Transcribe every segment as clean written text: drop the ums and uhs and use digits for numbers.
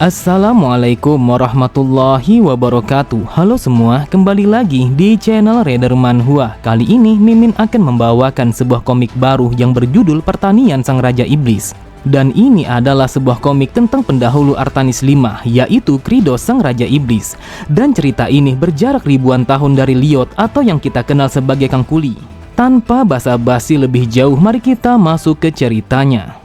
Assalamualaikum warahmatullahi wabarakatuh. Halo semua, kembali lagi di channel Raider Manhwa. Kali ini Mimin akan membawakan sebuah komik baru yang berjudul Pertanian Sang Raja Iblis. Dan ini adalah sebuah komik tentang pendahulu Artanis V, yaitu Kridos Sang Raja Iblis. Dan cerita ini berjarak ribuan tahun dari Liyot atau yang kita kenal sebagai Kang Kuli. Tanpa basa-basi lebih jauh, mari kita masuk ke ceritanya.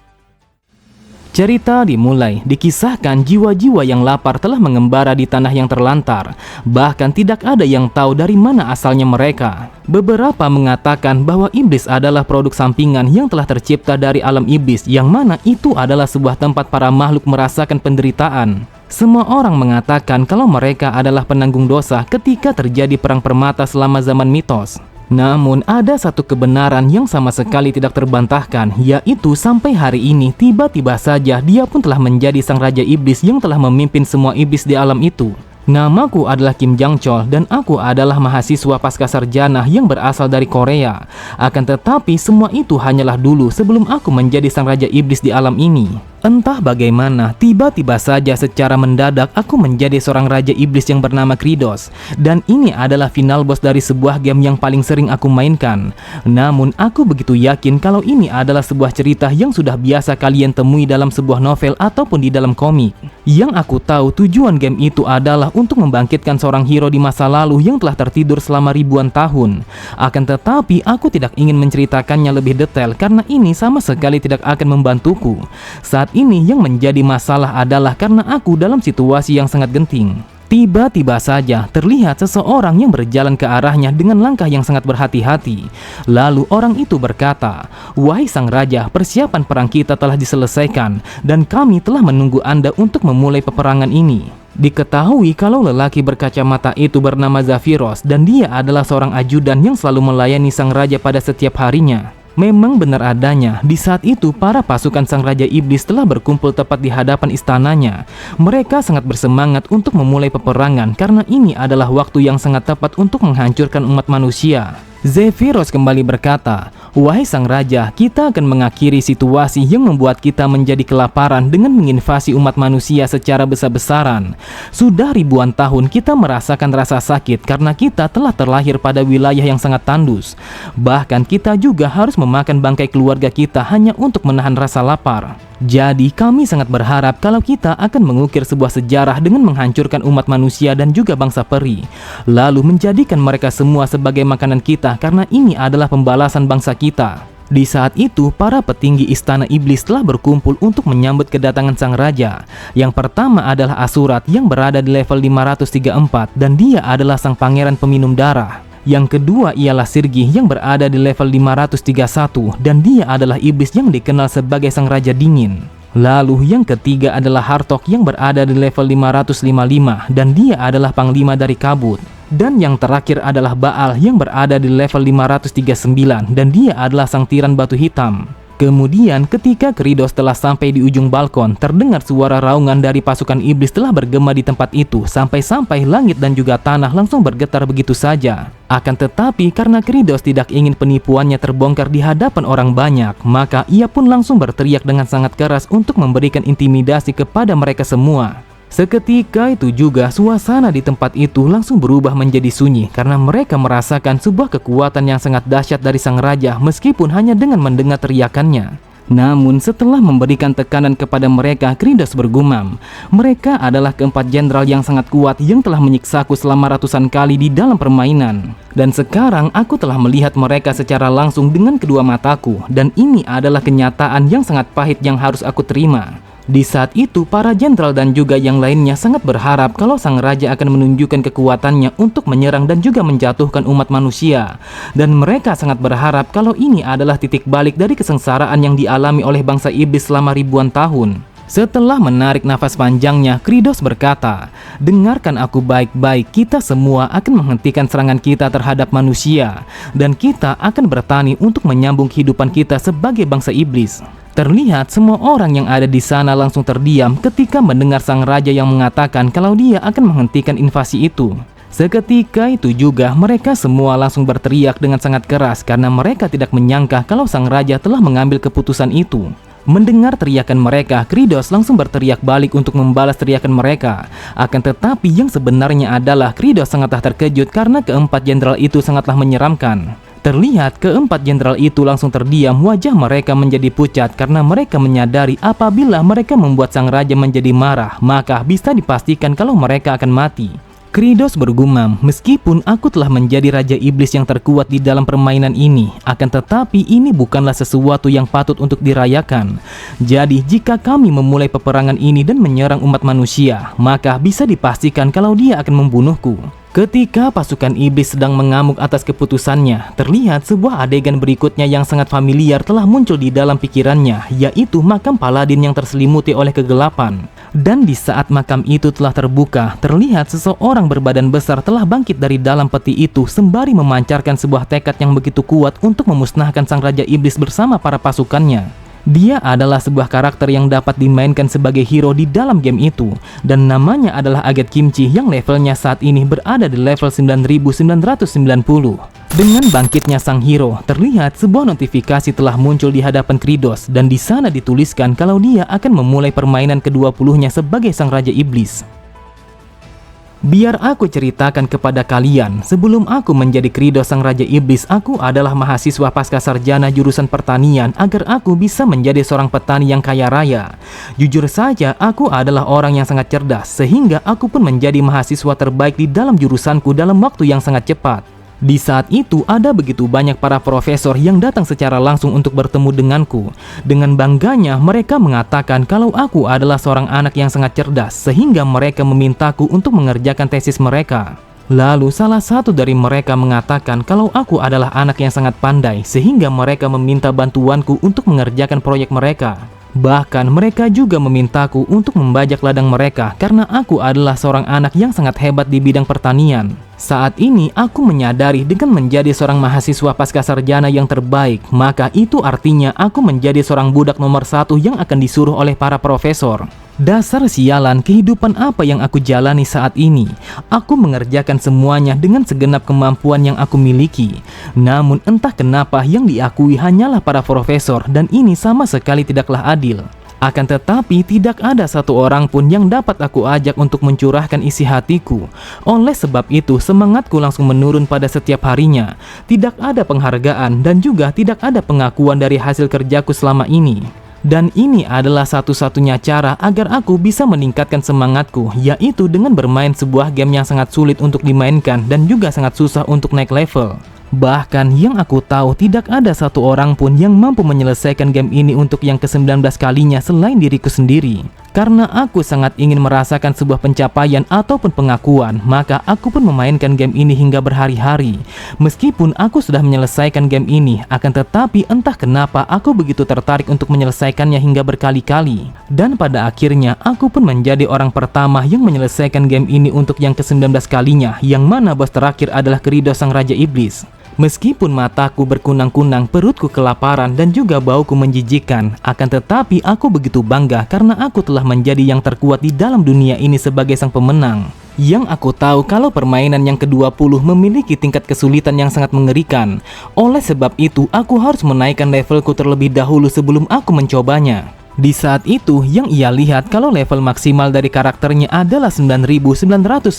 Cerita dimulai, dikisahkan jiwa-jiwa yang lapar telah mengembara di tanah yang terlantar. Bahkan tidak ada yang tahu dari mana asalnya mereka. Beberapa mengatakan bahwa iblis adalah produk sampingan yang telah tercipta dari alam iblis, yang mana itu adalah sebuah tempat para makhluk merasakan penderitaan. Semua orang mengatakan kalau mereka adalah penanggung dosa ketika terjadi perang permata selama zaman mitos. Namun ada satu kebenaran yang sama sekali tidak terbantahkan, yaitu sampai hari ini tiba-tiba saja dia pun telah menjadi sang raja iblis yang telah memimpin semua iblis di alam itu. Namaku adalah Kim Jang Chol dan aku adalah mahasiswa pasca sarjana yang berasal dari Korea. Akan tetapi semua itu hanyalah dulu sebelum aku menjadi sang raja iblis di alam ini. Entah bagaimana, tiba-tiba saja secara mendadak aku menjadi seorang raja iblis yang bernama Kridos. Dan ini adalah final boss dari sebuah game yang paling sering aku mainkan. Namun aku begitu yakin kalau ini adalah sebuah cerita yang sudah biasa kalian temui dalam sebuah novel ataupun di dalam komik. Yang aku tahu tujuan game itu adalah untuk membangkitkan seorang hero di masa lalu yang telah tertidur selama ribuan tahun. Akan tetapi aku tidak ingin menceritakannya lebih detail karena ini sama sekali tidak akan membantuku. Saat ini yang menjadi masalah adalah karena aku dalam situasi yang sangat genting. Tiba-tiba saja terlihat seseorang yang berjalan ke arahnya dengan langkah yang sangat berhati-hati. Lalu orang itu berkata, "Wahai sang raja, persiapan perang kita telah diselesaikan dan kami telah menunggu Anda untuk memulai peperangan ini." Diketahui kalau lelaki berkacamata itu bernama Zafiros dan dia adalah seorang ajudan yang selalu melayani sang raja pada setiap harinya. Memang benar adanya, di saat itu para pasukan sang raja iblis telah berkumpul tepat di hadapan istananya. Mereka sangat bersemangat untuk memulai peperangan karena ini adalah waktu yang sangat tepat untuk menghancurkan umat manusia. Zafiros kembali berkata, "Wahai sang raja, kita akan mengakhiri situasi yang membuat kita menjadi kelaparan dengan menginvasi umat manusia secara besar-besaran. Sudah ribuan tahun kita merasakan rasa sakit karena kita telah terlahir pada wilayah yang sangat tandus. Bahkan kita juga harus memakan bangkai keluarga kita hanya untuk menahan rasa lapar. Jadi kami sangat berharap kalau kita akan mengukir sebuah sejarah dengan menghancurkan umat manusia dan juga bangsa peri, lalu menjadikan mereka semua sebagai makanan kita karena ini adalah pembalasan bangsa kita." Di saat itu, para petinggi istana iblis telah berkumpul untuk menyambut kedatangan sang raja. Yang pertama adalah Asurat yang berada di level 534 dan dia adalah sang pangeran peminum darah. Yang kedua ialah Sirgi yang berada di level 531 dan dia adalah iblis yang dikenal sebagai sang raja dingin. Lalu yang ketiga adalah Hartok yang berada di level 555 dan dia adalah panglima dari kabut. Dan yang terakhir adalah Baal yang berada di level 539 dan dia adalah sang tiran batu hitam. Kemudian ketika Kridos telah sampai di ujung balkon, terdengar suara raungan dari pasukan iblis telah bergema di tempat itu, sampai-sampai langit dan juga tanah langsung bergetar begitu saja. Akan tetapi karena Kridos tidak ingin penipuannya terbongkar di hadapan orang banyak, maka ia pun langsung berteriak dengan sangat keras untuk memberikan intimidasi kepada mereka semua. Seketika itu juga suasana di tempat itu langsung berubah menjadi sunyi karena mereka merasakan sebuah kekuatan yang sangat dahsyat dari sang raja meskipun hanya dengan mendengar teriakannya. Namun setelah memberikan tekanan kepada mereka, Kridos bergumam, "Mereka adalah keempat jenderal yang sangat kuat yang telah menyiksaku selama ratusan kali di dalam permainan. Dan sekarang aku telah melihat mereka secara langsung dengan kedua mataku dan ini adalah kenyataan yang sangat pahit yang harus aku terima." Di saat itu, para jenderal dan juga yang lainnya sangat berharap kalau sang raja akan menunjukkan kekuatannya untuk menyerang dan juga menjatuhkan umat manusia. Dan mereka sangat berharap kalau ini adalah titik balik dari kesengsaraan yang dialami oleh bangsa iblis selama ribuan tahun. Setelah menarik nafas panjangnya, Kridos berkata, "Dengarkan aku baik-baik, kita semua akan menghentikan serangan kita terhadap manusia. Dan kita akan bertani untuk menyambung kehidupan kita sebagai bangsa iblis." Terlihat semua orang yang ada di sana langsung terdiam ketika mendengar sang raja yang mengatakan kalau dia akan menghentikan invasi itu. Seketika itu juga mereka semua langsung berteriak dengan sangat keras karena mereka tidak menyangka kalau sang raja telah mengambil keputusan itu. Mendengar teriakan mereka, Kratos langsung berteriak balik untuk membalas teriakan mereka. Akan tetapi yang sebenarnya adalah Kratos sangatlah terkejut karena keempat jenderal itu sangatlah menyeramkan. Terlihat keempat jenderal itu langsung terdiam, wajah mereka menjadi pucat karena mereka menyadari apabila mereka membuat sang raja menjadi marah, maka bisa dipastikan kalau mereka akan mati. Kratos bergumam, meskipun aku telah menjadi Raja Iblis yang terkuat di dalam permainan ini, akan tetapi ini bukanlah sesuatu yang patut untuk dirayakan. Jadi jika kami memulai peperangan ini dan menyerang umat manusia, maka bisa dipastikan kalau dia akan membunuhku. Ketika pasukan iblis sedang mengamuk atas keputusannya, terlihat sebuah adegan berikutnya yang sangat familiar telah muncul di dalam pikirannya, yaitu makam paladin yang terselimuti oleh kegelapan. Dan di saat makam itu telah terbuka, terlihat seseorang berbadan besar telah bangkit dari dalam peti itu sembari memancarkan sebuah tekad yang begitu kuat untuk memusnahkan sang Raja Iblis bersama para pasukannya. Dia adalah sebuah karakter yang dapat dimainkan sebagai hero di dalam game itu, dan namanya adalah Aget Kimchi yang levelnya saat ini berada di level 9990. Dengan bangkitnya sang hero, terlihat sebuah notifikasi telah muncul di hadapan Kratos, dan di sana dituliskan kalau dia akan memulai permainan ke-20-nya sebagai sang Raja Iblis. Biar aku ceritakan kepada kalian, sebelum aku menjadi Kratos sang Raja Iblis, aku adalah mahasiswa pasca sarjana jurusan pertanian agar aku bisa menjadi seorang petani yang kaya raya. Jujur saja, aku adalah orang yang sangat cerdas, sehingga aku pun menjadi mahasiswa terbaik di dalam jurusanku dalam waktu yang sangat cepat. Di saat itu ada begitu banyak para profesor yang datang secara langsung untuk bertemu denganku. Dengan bangganya mereka mengatakan kalau aku adalah seorang anak yang sangat cerdas, sehingga mereka memintaku untuk mengerjakan tesis mereka. Lalu salah satu dari mereka mengatakan kalau aku adalah anak yang sangat pandai, sehingga mereka meminta bantuanku untuk mengerjakan proyek mereka. Bahkan mereka juga memintaku untuk membajak ladang mereka karena aku adalah seorang anak yang sangat hebat di bidang pertanian. Saat ini aku menyadari dengan menjadi seorang mahasiswa pasca sarjana yang terbaik, maka itu artinya aku menjadi seorang budak nomor 1 yang akan disuruh oleh para profesor. Dasar sialan, kehidupan apa yang aku jalani saat ini? Aku mengerjakan semuanya dengan segenap kemampuan yang aku miliki. Namun entah kenapa yang diakui hanyalah para profesor, dan ini sama sekali tidaklah adil. Akan tetapi tidak ada satu orang pun yang dapat aku ajak untuk mencurahkan isi hatiku. Oleh sebab itu semangatku langsung menurun pada setiap harinya. Tidak ada penghargaan dan juga tidak ada pengakuan dari hasil kerjaku selama ini. Dan ini adalah satu-satunya cara agar aku bisa meningkatkan semangatku, yaitu dengan bermain sebuah game yang sangat sulit untuk dimainkan dan juga sangat susah untuk naik level. Bahkan yang aku tahu tidak ada satu orang pun yang mampu menyelesaikan game ini untuk yang ke-19 kalinya selain diriku sendiri. Karena aku sangat ingin merasakan sebuah pencapaian ataupun pengakuan, maka aku pun memainkan game ini hingga berhari-hari. Meskipun aku sudah menyelesaikan game ini, akan tetapi entah kenapa aku begitu tertarik untuk menyelesaikannya hingga berkali-kali. Dan pada akhirnya aku pun menjadi orang pertama yang menyelesaikan game ini untuk yang ke-19 kalinya, yang mana bos terakhir adalah Kratos sang Raja Iblis. Meskipun mataku berkunang-kunang, perutku kelaparan, dan juga bauku menjijikkan, akan tetapi aku begitu bangga karena aku telah menjadi yang terkuat di dalam dunia ini sebagai sang pemenang. Yang aku tahu kalau permainan yang ke-20 memiliki tingkat kesulitan yang sangat mengerikan. Oleh sebab itu, aku harus menaikkan levelku terlebih dahulu sebelum aku mencobanya. Di saat itu, yang ia lihat kalau level maksimal dari karakternya adalah 9999.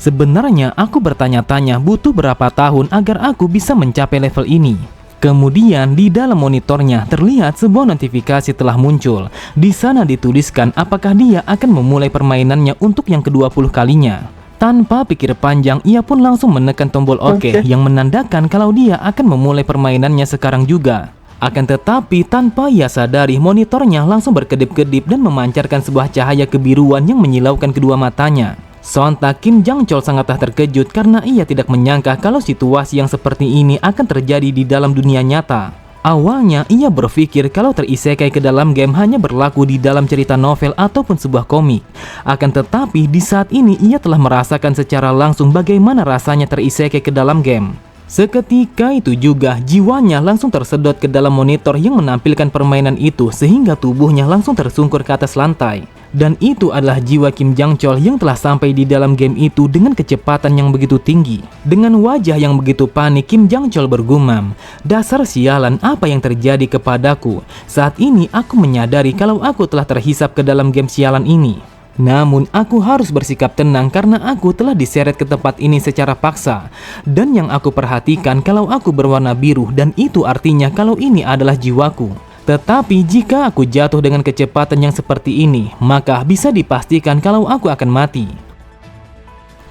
Sebenarnya aku bertanya-tanya butuh berapa tahun agar aku bisa mencapai level ini. Kemudian di dalam monitornya terlihat sebuah notifikasi telah muncul. Di sana dituliskan apakah dia akan memulai permainannya untuk yang ke-20 kalinya. Tanpa pikir panjang, ia pun langsung menekan tombol OK yang menandakan kalau dia akan memulai permainannya sekarang juga. Akan tetapi tanpa ia sadari, monitornya langsung berkedip-kedip dan memancarkan sebuah cahaya kebiruan yang menyilaukan kedua matanya. Sontak Kim Jang Chol sangatlah terkejut karena ia tidak menyangka kalau situasi yang seperti ini akan terjadi di dalam dunia nyata. Awalnya ia berpikir kalau terisekai ke dalam game hanya berlaku di dalam cerita novel ataupun sebuah komik. Akan tetapi di saat ini ia telah merasakan secara langsung bagaimana rasanya terisekai ke dalam game. Seketika itu juga jiwanya langsung tersedot ke dalam monitor yang menampilkan permainan itu sehingga tubuhnya langsung tersungkur ke atas lantai. Dan itu adalah jiwa Kim Jang Chol yang telah sampai di dalam game itu dengan kecepatan yang begitu tinggi. Dengan wajah yang begitu panik, Kim Jang Chol bergumam, "Dasar sialan, apa yang terjadi kepadaku? Saat ini aku menyadari kalau aku telah terhisap ke dalam game sialan ini. Namun aku harus bersikap tenang karena aku telah diseret ke tempat ini secara paksa. Dan yang aku perhatikan kalau aku berwarna biru dan itu artinya kalau ini adalah jiwaku. Tetapi jika aku jatuh dengan kecepatan yang seperti ini, maka bisa dipastikan kalau aku akan mati."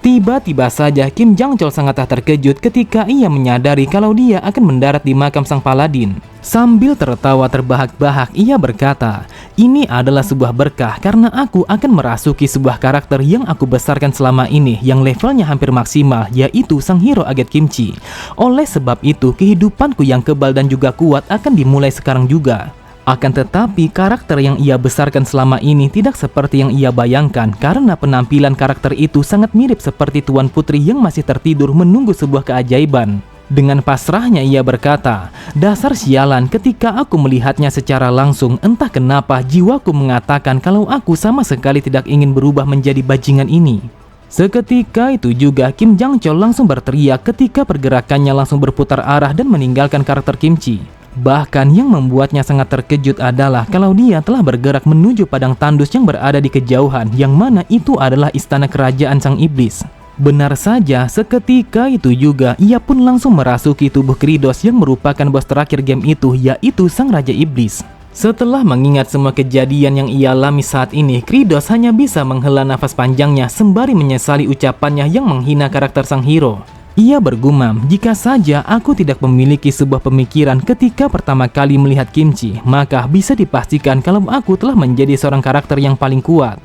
Tiba-tiba saja Kim Jang Chol sangatlah terkejut ketika ia menyadari kalau dia akan mendarat di makam sang paladin. Sambil tertawa terbahak-bahak, ia berkata, "Ini adalah sebuah berkah karena aku akan merasuki sebuah karakter yang aku besarkan selama ini yang levelnya hampir maksimal, yaitu sang hero Aget Kimchi. Oleh sebab itu, kehidupanku yang kebal dan juga kuat akan dimulai sekarang juga." Akan tetapi, karakter yang ia besarkan selama ini tidak seperti yang ia bayangkan karena penampilan karakter itu sangat mirip seperti Tuan Putri yang masih tertidur menunggu sebuah keajaiban. Dengan pasrahnya ia berkata, "Dasar sialan, ketika aku melihatnya secara langsung, entah kenapa jiwaku mengatakan kalau aku sama sekali tidak ingin berubah menjadi bajingan ini." Seketika itu juga Kim Jang Chol langsung berteriak ketika pergerakannya langsung berputar arah dan meninggalkan karakter Kimchi. Bahkan yang membuatnya sangat terkejut adalah kalau dia telah bergerak menuju padang tandus yang berada di kejauhan, yang mana itu adalah istana kerajaan sang iblis. Benar saja, seketika itu juga ia pun langsung merasuki tubuh Kridos yang merupakan bos terakhir game itu, yaitu sang Raja Iblis. Setelah mengingat semua kejadian yang ia alami saat ini, Kridos hanya bisa menghela nafas panjangnya sembari menyesali ucapannya yang menghina karakter sang hero. Ia bergumam, "Jika saja aku tidak memiliki sebuah pemikiran ketika pertama kali melihat Kimchi, maka bisa dipastikan kalau aku telah menjadi seorang karakter yang paling kuat."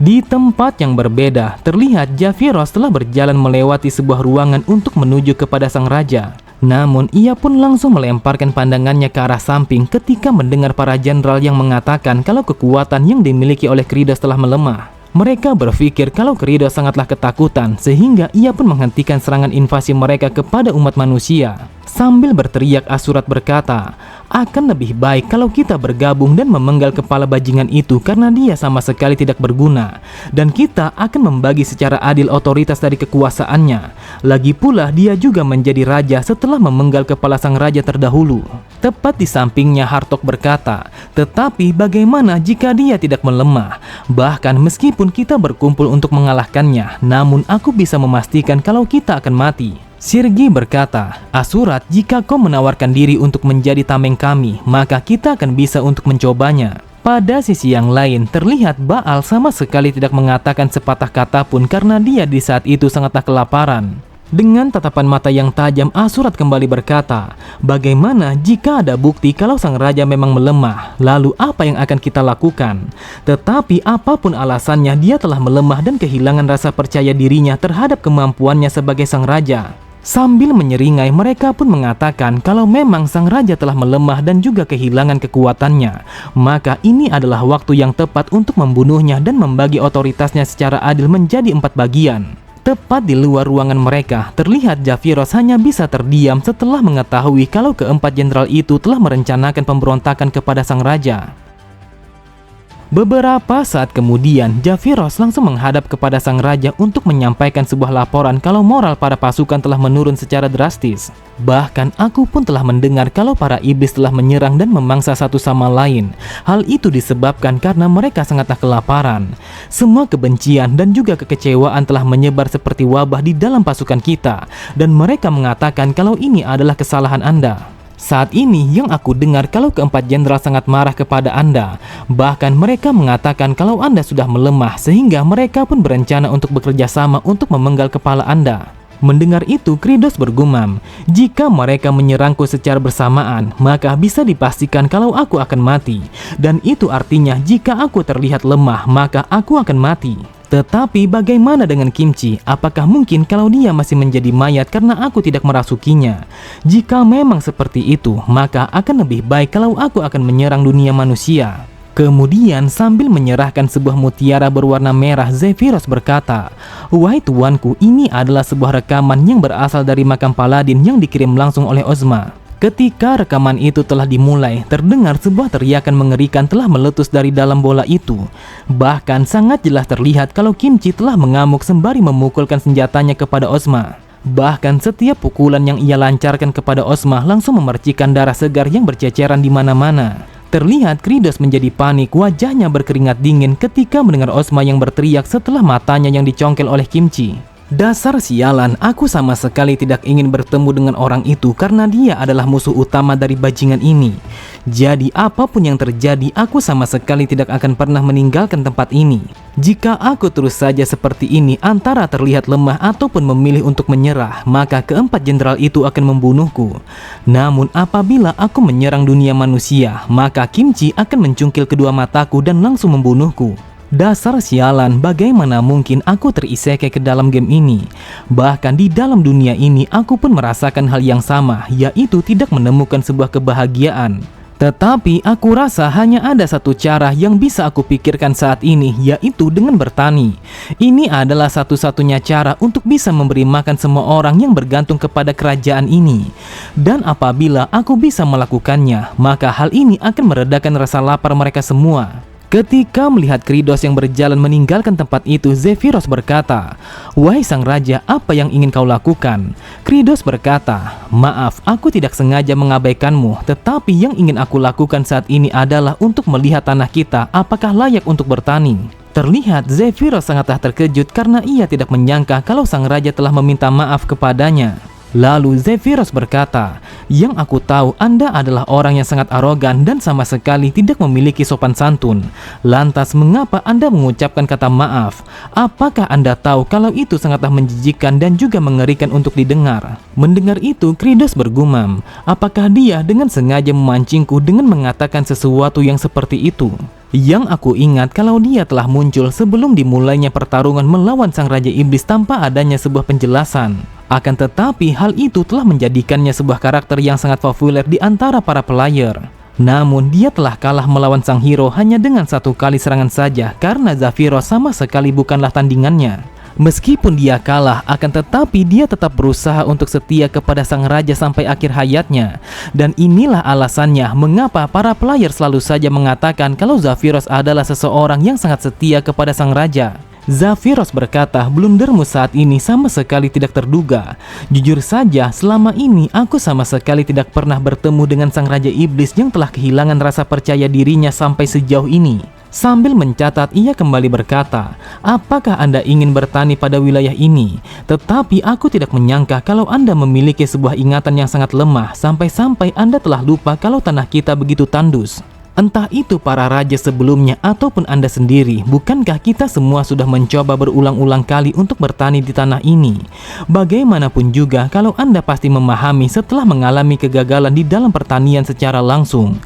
Di tempat yang berbeda, terlihat Javiros telah berjalan melewati sebuah ruangan untuk menuju kepada sang raja. Namun, ia pun langsung melemparkan pandangannya ke arah samping ketika mendengar para jenderal yang mengatakan kalau kekuatan yang dimiliki oleh Kridos telah melemah. Mereka berpikir kalau Kridos sangatlah ketakutan, sehingga ia pun menghentikan serangan invasi mereka kepada umat manusia. Sambil berteriak, Asurat berkata, "Akan lebih baik kalau kita bergabung dan memenggal kepala bajingan itu karena dia sama sekali tidak berguna. Dan kita akan membagi secara adil otoritas dari kekuasaannya. Lagi pula dia juga menjadi raja setelah memenggal kepala sang raja terdahulu." Tepat di sampingnya Hartok berkata, "Tetapi bagaimana jika dia tidak melemah? Bahkan meskipun kita berkumpul untuk mengalahkannya, namun aku bisa memastikan kalau kita akan mati." Sirgi berkata, "Asurat, jika kau menawarkan diri untuk menjadi tameng kami, maka kita akan bisa untuk mencobanya." Pada sisi yang lain, terlihat Baal sama sekali tidak mengatakan sepatah kata pun karena dia di saat itu sangatlah kelaparan. Dengan tatapan mata yang tajam, Asurat kembali berkata, "Bagaimana jika ada bukti kalau sang raja memang melemah? Lalu apa yang akan kita lakukan?" Tetapi apapun alasannya, dia telah melemah dan kehilangan rasa percaya dirinya terhadap kemampuannya sebagai sang raja. Sambil menyeringai, mereka pun mengatakan kalau memang sang raja telah melemah dan juga kehilangan kekuatannya, maka ini adalah waktu yang tepat untuk membunuhnya dan membagi otoritasnya secara adil menjadi 4 bagian. Tepat di luar ruangan mereka, terlihat Javiros hanya bisa terdiam setelah mengetahui kalau keempat jenderal itu telah merencanakan pemberontakan kepada sang raja. Beberapa saat kemudian, Javiros langsung menghadap kepada sang raja untuk menyampaikan sebuah laporan kalau moral para pasukan telah menurun secara drastis. Bahkan aku pun telah mendengar kalau para iblis telah menyerang dan memangsa satu sama lain. Hal itu disebabkan karena mereka sangatlah kelaparan. Semua kebencian dan juga kekecewaan telah menyebar seperti wabah di dalam pasukan kita, dan mereka mengatakan kalau ini adalah kesalahan Anda. Saat ini yang aku dengar kalau keempat jenderal sangat marah kepada Anda. Bahkan mereka mengatakan kalau Anda sudah melemah sehingga mereka pun berencana untuk bekerja sama untuk memenggal kepala Anda. Mendengar itu, Kridos bergumam, "Jika mereka menyerangku secara bersamaan, maka bisa dipastikan kalau aku akan mati. Dan itu artinya jika aku terlihat lemah, maka aku akan mati. Tetapi bagaimana dengan Kimchi? Apakah mungkin kalau dia masih menjadi mayat karena aku tidak merasukinya? Jika memang seperti itu, maka akan lebih baik kalau aku akan menyerang dunia manusia." Kemudian sambil menyerahkan sebuah mutiara berwarna merah, Javiros berkata, "Wahai tuanku, ini adalah sebuah rekaman yang berasal dari makam Paladin yang dikirim langsung oleh Ozma. Ketika rekaman itu telah dimulai, terdengar sebuah teriakan mengerikan telah meletus dari dalam bola itu. Bahkan sangat jelas terlihat kalau Kimchi telah mengamuk sembari memukulkan senjatanya kepada Ozma. Bahkan setiap pukulan yang ia lancarkan kepada Ozma langsung memercikan darah segar yang berceceran di mana-mana. Terlihat Kridos menjadi panik, wajahnya berkeringat dingin ketika mendengar Ozma yang berteriak setelah matanya yang dicongkel oleh Kimchi. Dasar sialan, aku sama sekali tidak ingin bertemu dengan orang itu karena dia adalah musuh utama dari bajingan ini. Jadi apapun yang terjadi, aku sama sekali tidak akan pernah meninggalkan tempat ini. Jika aku terus saja seperti ini, antara terlihat lemah ataupun memilih untuk menyerah, maka keempat jenderal itu akan membunuhku. Namun apabila aku menyerang dunia manusia, maka Kimchi akan mencungkil kedua mataku dan langsung membunuhku. Dasar sialan, bagaimana mungkin aku terisekai ke dalam game ini? Bahkan di dalam dunia ini aku pun merasakan hal yang sama, yaitu tidak menemukan sebuah kebahagiaan. Tetapi aku rasa hanya ada satu cara yang bisa aku pikirkan saat ini, yaitu dengan bertani. Ini adalah satu-satunya cara untuk bisa memberi makan semua orang yang bergantung kepada kerajaan ini. Dan apabila aku bisa melakukannya, maka hal ini akan meredakan rasa lapar mereka semua. Ketika melihat Kridos yang berjalan meninggalkan tempat itu, Zephyros berkata, "Wahai sang raja, apa yang ingin kau lakukan?" Kridos berkata, "Maaf, aku tidak sengaja mengabaikanmu, tetapi yang ingin aku lakukan saat ini adalah untuk melihat tanah kita apakah layak untuk bertani." Terlihat Zephyros sangatlah terkejut karena ia tidak menyangka kalau sang raja telah meminta maaf kepadanya. Lalu Zephyros berkata, "Yang aku tahu Anda adalah orang yang sangat arogan dan sama sekali tidak memiliki sopan santun. Lantas mengapa Anda mengucapkan kata maaf? Apakah Anda tahu kalau itu sangatlah menjijikkan dan juga mengerikan untuk didengar?" Mendengar itu, Kridos bergumam, apakah dia dengan sengaja memancingku dengan mengatakan sesuatu yang seperti itu? Yang aku ingat kalau dia telah muncul sebelum dimulainya pertarungan melawan sang Raja Iblis tanpa adanya sebuah penjelasan. Akan tetapi hal itu telah menjadikannya sebuah karakter yang sangat populer di antara para player. Namun dia telah kalah melawan sang hero hanya dengan satu kali serangan saja karena Zephyros sama sekali bukanlah tandingannya. Meskipun dia kalah, akan tetapi dia tetap berusaha untuk setia kepada sang raja sampai akhir hayatnya. Dan inilah alasannya mengapa para player selalu saja mengatakan kalau Zephyros adalah seseorang yang sangat setia kepada sang raja. Zephyros berkata, "Blundermu saat ini sama sekali tidak terduga. Jujur saja, selama ini aku sama sekali tidak pernah bertemu dengan sang Raja Iblis yang telah kehilangan rasa percaya dirinya sampai sejauh ini." Sambil mencatat, ia kembali berkata, "Apakah Anda ingin bertani pada wilayah ini? Tetapi aku tidak menyangka kalau Anda memiliki sebuah ingatan yang sangat lemah sampai-sampai Anda telah lupa kalau tanah kita begitu tandus. Entah itu para raja sebelumnya ataupun Anda sendiri, bukankah kita semua sudah mencoba berulang-ulang kali untuk bertani di tanah ini? Bagaimanapun juga, kalau Anda pasti memahami setelah mengalami kegagalan di dalam pertanian secara langsung.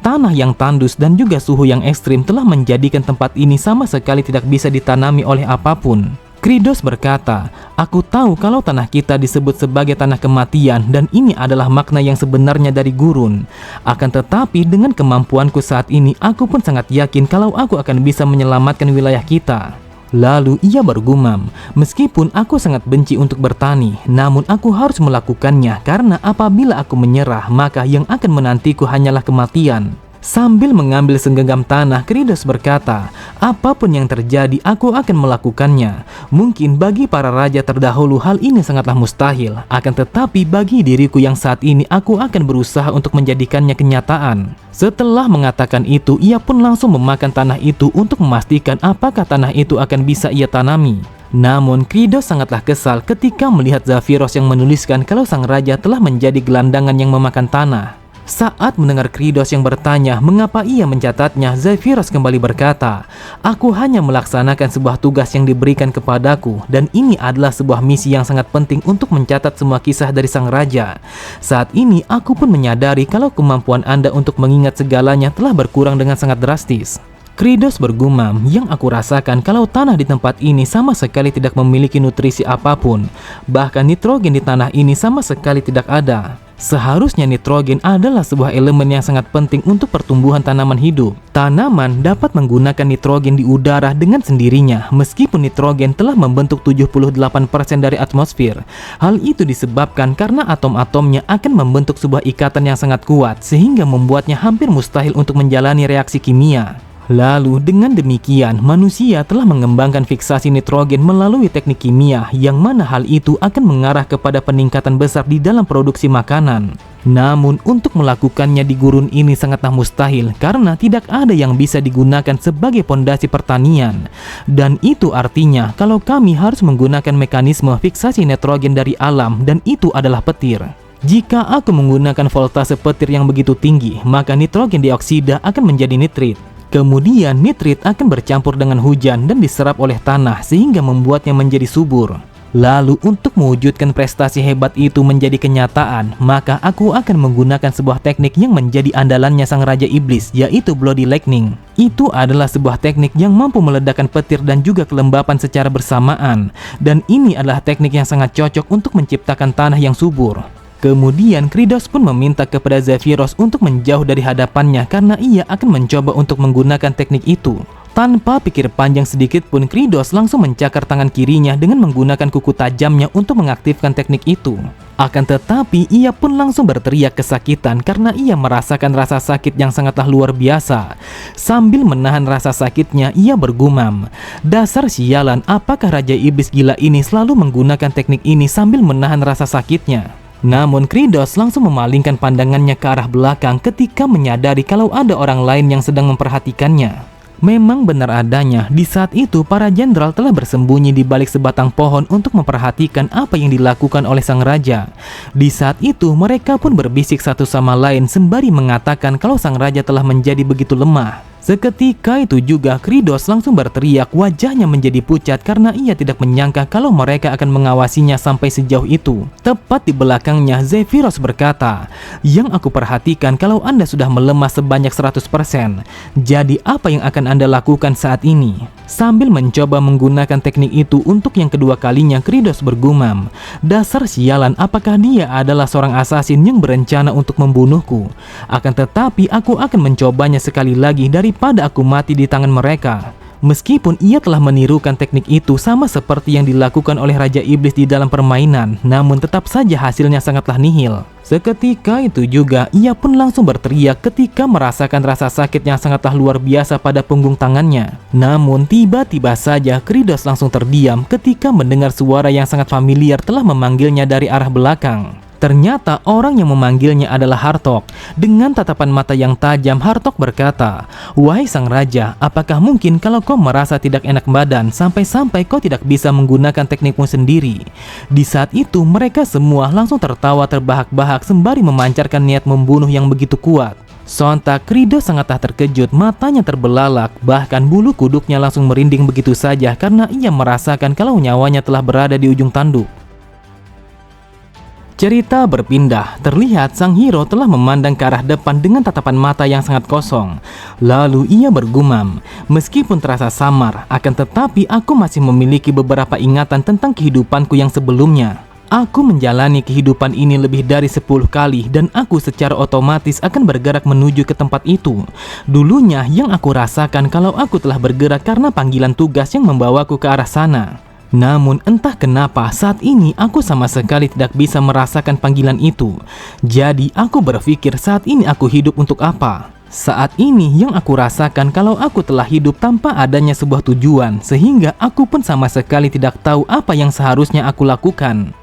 Tanah yang tandus dan juga suhu yang ekstrim telah menjadikan tempat ini sama sekali tidak bisa ditanami oleh apapun." Kridos berkata, "Aku tahu kalau tanah kita disebut sebagai tanah kematian dan ini adalah makna yang sebenarnya dari gurun. Akan tetapi dengan kemampuanku saat ini, aku pun sangat yakin kalau aku akan bisa menyelamatkan wilayah kita." Lalu ia bergumam, "Meskipun aku sangat benci untuk bertani, namun aku harus melakukannya karena apabila aku menyerah, maka yang akan menantiku hanyalah kematian." Sambil mengambil segenggam tanah, Kridos berkata, "Apapun yang terjadi, aku akan melakukannya. Mungkin bagi para raja terdahulu hal ini sangatlah mustahil, akan tetapi bagi diriku yang saat ini, aku akan berusaha untuk menjadikannya kenyataan." Setelah mengatakan itu, ia pun langsung memakan tanah itu untuk memastikan apakah tanah itu akan bisa ia tanami. Namun Kridos sangatlah kesal ketika melihat Zephyros yang menuliskan kalau sang raja telah menjadi gelandangan yang memakan tanah. Saat mendengar Kridos yang bertanya mengapa ia mencatatnya, Zephyros kembali berkata, "Aku hanya melaksanakan sebuah tugas yang diberikan kepadaku, dan ini adalah sebuah misi yang sangat penting untuk mencatat semua kisah dari sang raja. Saat ini aku pun menyadari kalau kemampuan Anda untuk mengingat segalanya telah berkurang dengan sangat drastis." Kridos bergumam, "Yang aku rasakan kalau tanah di tempat ini sama sekali tidak memiliki nutrisi apapun. Bahkan nitrogen di tanah ini sama sekali tidak ada." Seharusnya nitrogen adalah sebuah elemen yang sangat penting untuk pertumbuhan tanaman hidup. Tanaman dapat menggunakan nitrogen di udara dengan sendirinya, meskipun nitrogen telah membentuk 78% dari atmosfer. Hal itu disebabkan karena atom-atomnya akan membentuk sebuah ikatan yang sangat kuat, sehingga membuatnya hampir mustahil untuk menjalani reaksi kimia. Lalu dengan demikian, manusia telah mengembangkan fiksasi nitrogen melalui teknik kimia, yang mana hal itu akan mengarah kepada peningkatan besar di dalam produksi makanan. Namun untuk melakukannya di gurun ini sangatlah mustahil karena tidak ada yang bisa digunakan sebagai pondasi pertanian. Dan itu artinya kalau kami harus menggunakan mekanisme fiksasi nitrogen dari alam, dan itu adalah petir. Jika aku menggunakan voltase petir yang begitu tinggi, maka nitrogen dioksida akan menjadi nitrit. Kemudian nitrit akan bercampur dengan hujan dan diserap oleh tanah sehingga membuatnya menjadi subur. Lalu untuk mewujudkan prestasi hebat itu menjadi kenyataan, maka aku akan menggunakan sebuah teknik yang menjadi andalannya sang Raja Iblis, yaitu Bloody Lightning. Itu adalah sebuah teknik yang mampu meledakkan petir dan juga kelembapan secara bersamaan. Dan ini adalah teknik yang sangat cocok untuk menciptakan tanah yang subur. Kemudian Kridos pun meminta kepada Zephyros untuk menjauh dari hadapannya karena ia akan mencoba untuk menggunakan teknik itu. Tanpa pikir panjang sedikit pun, Kridos langsung mencakar tangan kirinya dengan menggunakan kuku tajamnya untuk mengaktifkan teknik itu. Akan tetapi ia pun langsung berteriak kesakitan karena ia merasakan rasa sakit yang sangatlah luar biasa. Sambil menahan rasa sakitnya, ia bergumam, "Dasar sialan, apakah Raja Iblis gila ini selalu menggunakan teknik ini sambil menahan rasa sakitnya?" Namun Kridos langsung memalingkan pandangannya ke arah belakang ketika menyadari kalau ada orang lain yang sedang memperhatikannya. Memang benar adanya, di saat itu para jenderal telah bersembunyi di balik sebatang pohon untuk memperhatikan apa yang dilakukan oleh sang raja. Di saat itu mereka pun berbisik satu sama lain sembari mengatakan kalau sang raja telah menjadi begitu lemah. Seketika itu juga Kridos langsung berteriak, wajahnya menjadi pucat karena ia tidak menyangka kalau mereka akan mengawasinya sampai sejauh itu. Tepat di belakangnya, Zephyros berkata, "Yang aku perhatikan kalau Anda sudah melemah sebanyak 100%. Jadi apa yang akan Anda lakukan saat ini?" Sambil mencoba menggunakan teknik itu untuk yang kedua kalinya, Kridos bergumam, "Dasar sialan, apakah dia adalah seorang asasin yang berencana untuk membunuhku? Akan tetapi aku akan mencobanya sekali lagi daripada aku mati di tangan mereka." Meskipun ia telah menirukan teknik itu sama seperti yang dilakukan oleh Raja Iblis di dalam permainan, namun tetap saja hasilnya sangatlah nihil. Seketika itu juga ia pun langsung berteriak ketika merasakan rasa sakit yang sangatlah luar biasa pada punggung tangannya. Namun tiba-tiba saja Kridos langsung terdiam ketika mendengar suara yang sangat familiar telah memanggilnya dari arah belakang. Ternyata orang yang memanggilnya adalah Hartok. Dengan tatapan mata yang tajam, Hartok berkata, "Wahai sang raja, apakah mungkin kalau kau merasa tidak enak badan sampai-sampai kau tidak bisa menggunakan teknikmu sendiri?" Di saat itu mereka semua langsung tertawa terbahak-bahak sembari memancarkan niat membunuh yang begitu kuat. Sontak Kridos sangatlah terkejut, matanya terbelalak, bahkan bulu kuduknya langsung merinding begitu saja karena ia merasakan kalau nyawanya telah berada di ujung tanduk. Cerita berpindah, terlihat sang hero telah memandang ke arah depan dengan tatapan mata yang sangat kosong. Lalu ia bergumam, "Meskipun terasa samar, akan tetapi aku masih memiliki beberapa ingatan tentang kehidupanku yang sebelumnya. Aku menjalani kehidupan ini lebih dari 10 kali dan aku secara otomatis akan bergerak menuju ke tempat itu. Dulunya yang aku rasakan kalau aku telah bergerak karena panggilan tugas yang membawaku ke arah sana. Namun entah kenapa saat ini aku sama sekali tidak bisa merasakan panggilan itu. Jadi aku berpikir saat ini aku hidup untuk apa? Saat ini yang aku rasakan kalau aku telah hidup tanpa adanya sebuah tujuan, sehingga aku pun sama sekali tidak tahu apa yang seharusnya aku lakukan."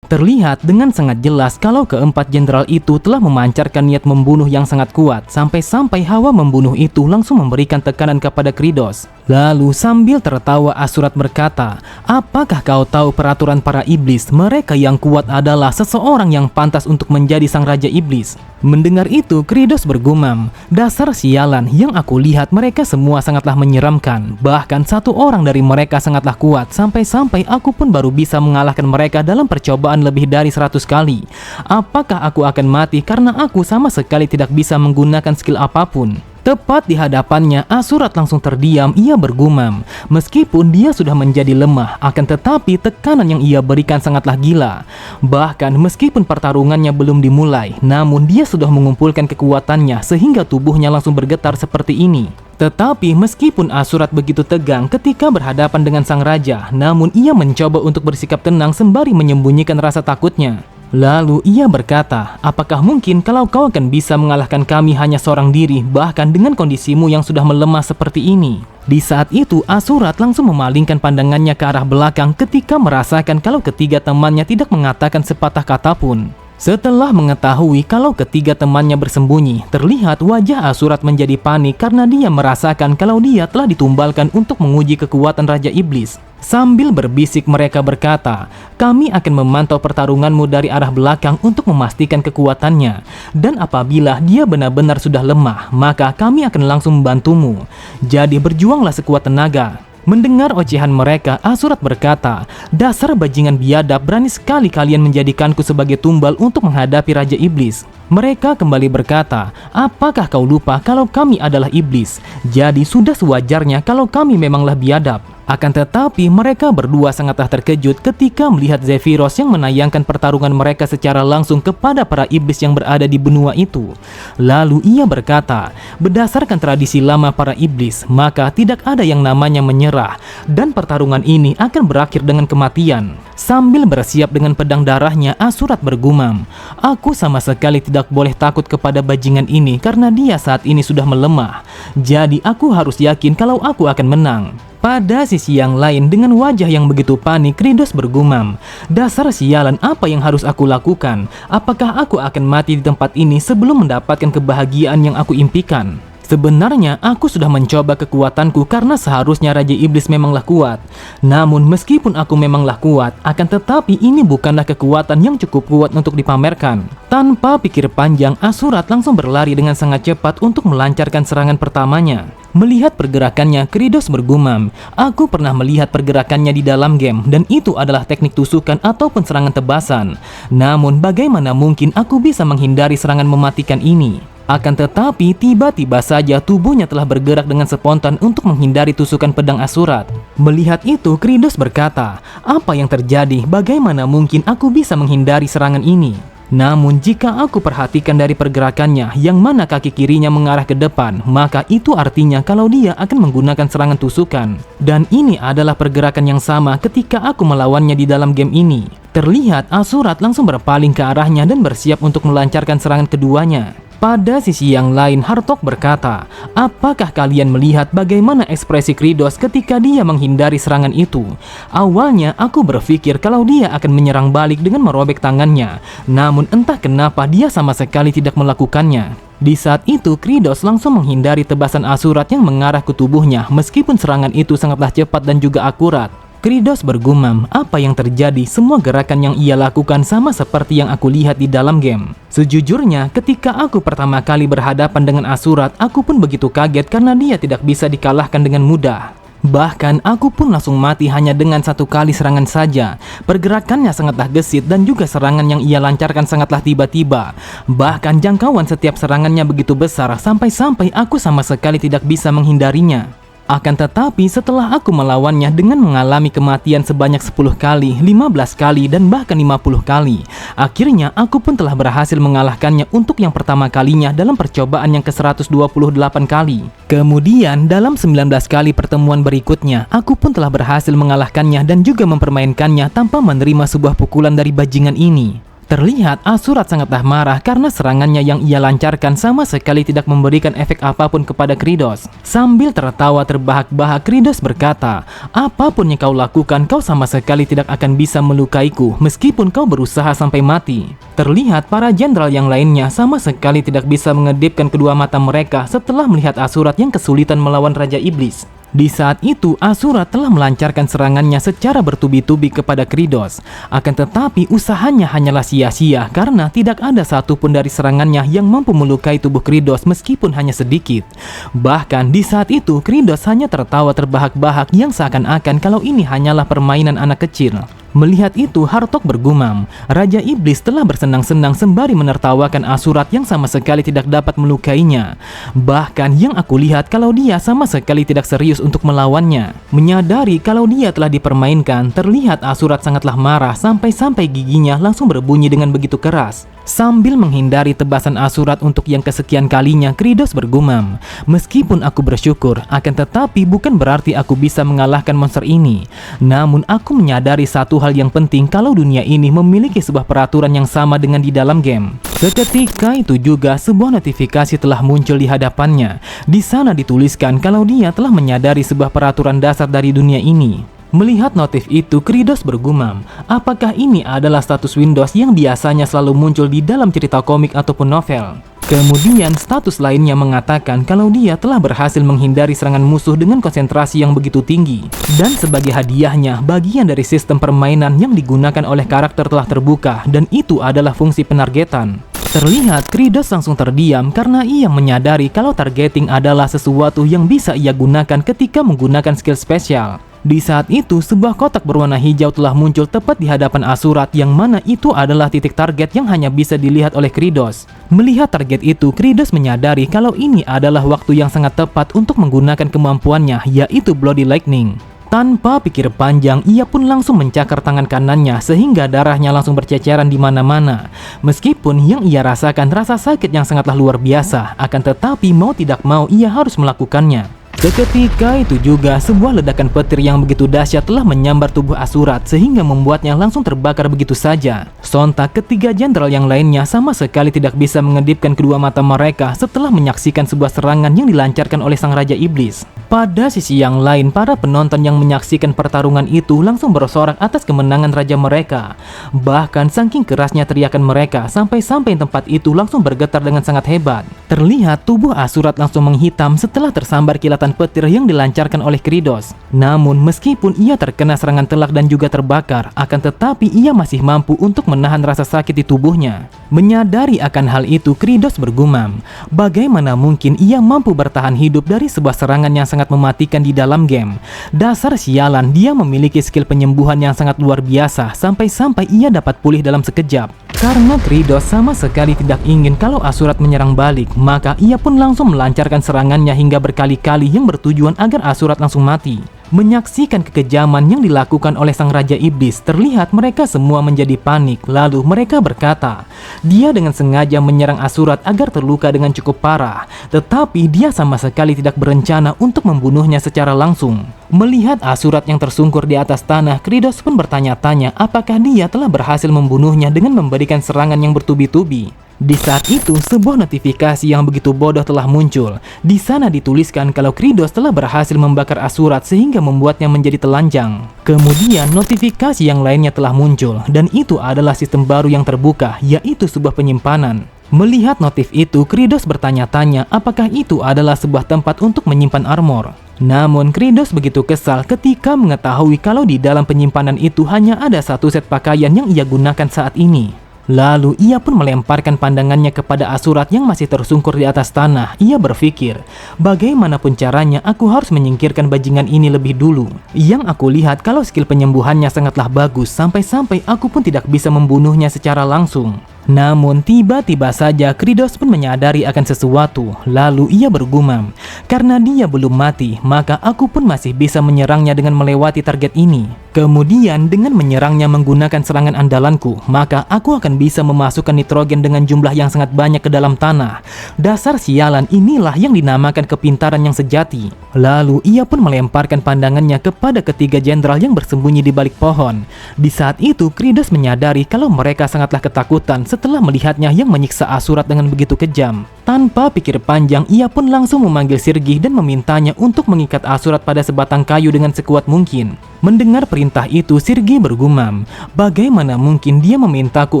Terlihat dengan sangat jelas kalau keempat jenderal itu telah memancarkan niat membunuh yang sangat kuat, sampai-sampai hawa membunuh itu langsung memberikan tekanan kepada Kridos. Lalu sambil tertawa Asurat berkata, "Apakah kau tahu peraturan para iblis? Mereka yang kuat adalah seseorang yang pantas untuk menjadi sang Raja Iblis." Mendengar itu Kridos bergumam, "Dasar sialan, yang aku lihat mereka semua sangatlah menyeramkan. Bahkan satu orang dari mereka sangatlah kuat, sampai-sampai aku pun baru bisa mengalahkan mereka dalam percobaan lebih dari 100 kali. Apakah aku akan mati karena aku sama sekali tidak bisa menggunakan skill apapun?" Tepat di hadapannya, Asurat langsung terdiam. Ia bergumam. Meskipun dia sudah menjadi lemah, akan tetapi tekanan yang ia berikan sangatlah gila. Bahkan meskipun pertarungannya belum dimulai, namun dia sudah mengumpulkan kekuatannya sehingga tubuhnya langsung bergetar seperti ini. Tetapi meskipun Asurat begitu tegang ketika berhadapan dengan sang raja, namun ia mencoba untuk bersikap tenang sembari menyembunyikan rasa takutnya. Lalu ia berkata, apakah mungkin kalau kau akan bisa mengalahkan kami hanya seorang diri, bahkan dengan kondisimu yang sudah melemah seperti ini? Di saat itu, Asurat langsung memalingkan pandangannya ke arah belakang ketika merasakan kalau ketiga temannya tidak mengatakan sepatah kata pun. Setelah mengetahui kalau ketiga temannya bersembunyi, terlihat wajah Asurat menjadi panik karena dia merasakan kalau dia telah ditumbalkan untuk menguji kekuatan Raja Iblis. Sambil berbisik mereka berkata, kami akan memantau pertarunganmu dari arah belakang untuk memastikan kekuatannya. Dan apabila dia benar-benar sudah lemah, maka kami akan langsung membantumu. Jadi berjuanglah sekuat tenaga. Mendengar ocehan mereka, Asurat berkata, dasar bajingan biadab, berani sekali kalian menjadikanku sebagai tumbal untuk menghadapi Raja Iblis. Mereka kembali berkata, apakah kau lupa kalau kami adalah iblis? Jadi sudah sewajarnya kalau kami memanglah biadab. Akan tetapi mereka berdua sangatlah terkejut ketika melihat Zephyros yang menayangkan pertarungan mereka secara langsung kepada para iblis yang berada di benua itu. Lalu ia berkata, berdasarkan tradisi lama para iblis, maka tidak ada yang namanya menyerah, dan pertarungan ini akan berakhir dengan kematian. Sambil bersiap dengan pedang darahnya, Asurat bergumam, aku sama sekali tidak boleh takut kepada bajingan ini karena dia saat ini sudah melemah. Jadi aku harus yakin kalau aku akan menang. Pada sisi yang lain, dengan wajah yang begitu panik, Kridos bergumam, dasar sialan, apa yang harus aku lakukan? Apakah aku akan mati di tempat ini sebelum mendapatkan kebahagiaan yang aku impikan? Sebenarnya aku sudah mencoba kekuatanku karena seharusnya Raja Iblis memanglah kuat. Namun meskipun aku memanglah kuat, akan tetapi ini bukanlah kekuatan yang cukup kuat untuk dipamerkan. Tanpa pikir panjang, Asurat langsung berlari dengan sangat cepat untuk melancarkan serangan pertamanya. Melihat pergerakannya, Kridos bergumam, aku pernah melihat pergerakannya di dalam game dan itu adalah teknik tusukan ataupun serangan tebasan. Namun bagaimana mungkin aku bisa menghindari serangan mematikan ini? Akan tetapi tiba-tiba saja tubuhnya telah bergerak dengan spontan untuk menghindari tusukan pedang Asurat. Melihat itu, Kridos berkata, apa yang terjadi? Bagaimana mungkin aku bisa menghindari serangan ini? Namun jika aku perhatikan dari pergerakannya yang mana kaki kirinya mengarah ke depan, maka itu artinya kalau dia akan menggunakan serangan tusukan. Dan ini adalah pergerakan yang sama ketika aku melawannya di dalam game ini. Terlihat Asurat langsung berpaling ke arahnya dan bersiap untuk melancarkan serangan keduanya. Pada sisi yang lain, Hartok berkata, apakah kalian melihat bagaimana ekspresi Kridos ketika dia menghindari serangan itu? Awalnya aku berpikir kalau dia akan menyerang balik dengan merobek tangannya, namun entah kenapa dia sama sekali tidak melakukannya. Di saat itu, Kridos langsung menghindari tebasan Asurat yang mengarah ke tubuhnya meskipun serangan itu sangatlah cepat dan juga akurat. Kridos bergumam, apa yang terjadi? Semua gerakan yang ia lakukan sama seperti yang aku lihat di dalam game. Sejujurnya, ketika aku pertama kali berhadapan dengan Asurat, aku pun begitu kaget karena dia tidak bisa dikalahkan dengan mudah. Bahkan aku pun langsung mati hanya dengan satu kali serangan saja. Pergerakannya sangatlah gesit dan juga serangan yang ia lancarkan sangatlah tiba-tiba. Bahkan jangkauan setiap serangannya begitu besar sampai-sampai aku sama sekali tidak bisa menghindarinya. Akan tetapi setelah aku melawannya dengan mengalami kematian sebanyak 10 kali, 15 kali, dan bahkan 50 kali, akhirnya aku pun telah berhasil mengalahkannya untuk yang pertama kalinya dalam percobaan yang ke-128 kali. Kemudian dalam 19 kali pertemuan berikutnya, aku pun telah berhasil mengalahkannya dan juga mempermainkannya tanpa menerima sebuah pukulan dari bajingan ini. Terlihat Asurat sangatlah marah karena serangannya yang ia lancarkan sama sekali tidak memberikan efek apapun kepada Kridos. Sambil tertawa terbahak-bahak, Kridos berkata, apapun yang kau lakukan, kau sama sekali tidak akan bisa melukaiku meskipun kau berusaha sampai mati. Terlihat para jenderal yang lainnya sama sekali tidak bisa mengedipkan kedua mata mereka setelah melihat Asurat yang kesulitan melawan Raja Iblis. Di saat itu, Asurat telah melancarkan serangannya secara bertubi-tubi kepada Kridos. Akan tetapi usahanya hanyalah sia-sia karena tidak ada satupun dari serangannya yang mampu melukai tubuh Kridos meskipun hanya sedikit. Bahkan di saat itu, Kridos hanya tertawa terbahak-bahak yang seakan-akan kalau ini hanyalah permainan anak kecil. Melihat itu, Hartok bergumam. Raja Iblis telah bersenang-senang sembari menertawakan Asurat yang sama sekali tidak dapat melukainya. Bahkan yang aku lihat kalau dia sama sekali tidak serius untuk melawannya. Menyadari kalau dia telah dipermainkan, terlihat Asurat sangatlah marah sampai-sampai giginya langsung berbunyi dengan begitu keras. Sambil menghindari tebasan Asurat untuk yang kesekian kalinya, Kridos bergumam. Meskipun aku bersyukur, akan tetapi bukan berarti aku bisa mengalahkan monster ini. Namun aku menyadari satu hal yang penting kalau dunia ini memiliki sebuah peraturan yang sama dengan di dalam game. Seketika itu juga sebuah notifikasi telah muncul di hadapannya. Di sana dituliskan kalau dia telah menyadari sebuah peraturan dasar dari dunia ini. Melihat notif itu, Kridos bergumam, apakah ini adalah status Windows yang biasanya selalu muncul di dalam cerita komik ataupun novel? Kemudian status lainnya mengatakan kalau dia telah berhasil menghindari serangan musuh dengan konsentrasi yang begitu tinggi. Dan sebagai hadiahnya, bagian dari sistem permainan yang digunakan oleh karakter telah terbuka, dan itu adalah fungsi penargetan. Terlihat Kridos langsung terdiam karena ia menyadari kalau targeting adalah sesuatu yang bisa ia gunakan ketika menggunakan skill spesial. Di saat itu, sebuah kotak berwarna hijau telah muncul tepat di hadapan Asurat, yang mana itu adalah titik target yang hanya bisa dilihat oleh Kridos. Melihat target itu, Kridos menyadari kalau ini adalah waktu yang sangat tepat untuk menggunakan kemampuannya, yaitu Bloody Lightning. Tanpa pikir panjang, ia pun langsung mencakar tangan kanannya sehingga darahnya langsung berceceran di mana-mana. Meskipun yang ia rasakan rasa sakit yang sangatlah luar biasa, akan tetapi mau tidak mau ia harus melakukannya. Seketika itu juga sebuah ledakan petir yang begitu dahsyat telah menyambar tubuh Asurat sehingga membuatnya langsung terbakar begitu saja. Sontak ketiga jenderal yang lainnya sama sekali tidak bisa mengedipkan kedua mata mereka setelah menyaksikan sebuah serangan yang dilancarkan oleh sang Raja Iblis. Pada sisi yang lain, para penonton yang menyaksikan pertarungan itu langsung bersorak atas kemenangan raja mereka. Bahkan saking kerasnya teriakan mereka sampai-sampai tempat itu langsung bergetar dengan sangat hebat. Terlihat tubuh Asurat langsung menghitam setelah tersambar kilatan petir yang dilancarkan oleh Kridos. Namun meskipun ia terkena serangan telak dan juga terbakar, akan tetapi ia masih mampu untuk menahan rasa sakit di tubuhnya. Menyadari akan hal itu, Kridos bergumam, bagaimana mungkin ia mampu bertahan hidup dari sebuah serangan yang sangat mematikan di dalam game. Dasar sialan, dia memiliki skill penyembuhan yang sangat luar biasa sampai-sampai ia dapat pulih dalam sekejap. Karena Kridos sama sekali tidak ingin kalau Asurat menyerang balik, maka ia pun langsung melancarkan serangannya hingga berkali-kali yang bertujuan agar Asurat langsung mati. Menyaksikan kekejaman yang dilakukan oleh sang Raja Iblis, terlihat mereka semua menjadi panik. Lalu mereka berkata, dia dengan sengaja menyerang Asurat agar terluka dengan cukup parah, tetapi dia sama sekali tidak berencana untuk membunuhnya secara langsung. Melihat Asurat yang tersungkur di atas tanah, Kridos pun bertanya-tanya apakah dia telah berhasil membunuhnya dengan memberikan serangan yang bertubi-tubi. Di saat itu, sebuah notifikasi yang begitu bodoh telah muncul. Di sana dituliskan kalau Kridos telah berhasil membakar Asurat sehingga membuatnya menjadi telanjang. Kemudian notifikasi yang lainnya telah muncul, dan itu adalah sistem baru yang terbuka, yaitu sebuah penyimpanan. Melihat notif itu, Kridos bertanya-tanya apakah itu adalah sebuah tempat untuk menyimpan armor. Namun Kridos begitu kesal ketika mengetahui kalau di dalam penyimpanan itu hanya ada satu set pakaian yang ia gunakan saat ini. Lalu ia pun melemparkan pandangannya kepada Asurat yang masih tersungkur di atas tanah. Ia berpikir, bagaimanapun caranya aku harus menyingkirkan bajingan ini lebih dulu. Yang aku lihat kalau skill penyembuhannya sangatlah bagus, sampai-sampai aku pun tidak bisa membunuhnya secara langsung. Namun tiba-tiba saja Kridos pun menyadari akan sesuatu. Lalu ia bergumam, karena dia belum mati, maka aku pun masih bisa menyerangnya dengan melewati target ini. Kemudian dengan menyerangnya menggunakan serangan andalanku, maka aku akan bisa memasukkan nitrogen dengan jumlah yang sangat banyak ke dalam tanah. Dasar sialan, inilah yang dinamakan kepintaran yang sejati. Lalu ia pun melemparkan pandangannya kepada ketiga jenderal yang bersembunyi di balik pohon. Di saat itu Kridos menyadari kalau mereka sangatlah ketakutan setelah melihatnya yang menyiksa Asurat dengan begitu kejam. Tanpa pikir panjang, ia pun langsung memanggil Sirgih dan memintanya untuk mengikat Asurat pada sebatang kayu dengan sekuat mungkin. Mendengar perintah itu, Sirgih bergumam, bagaimana mungkin dia memintaku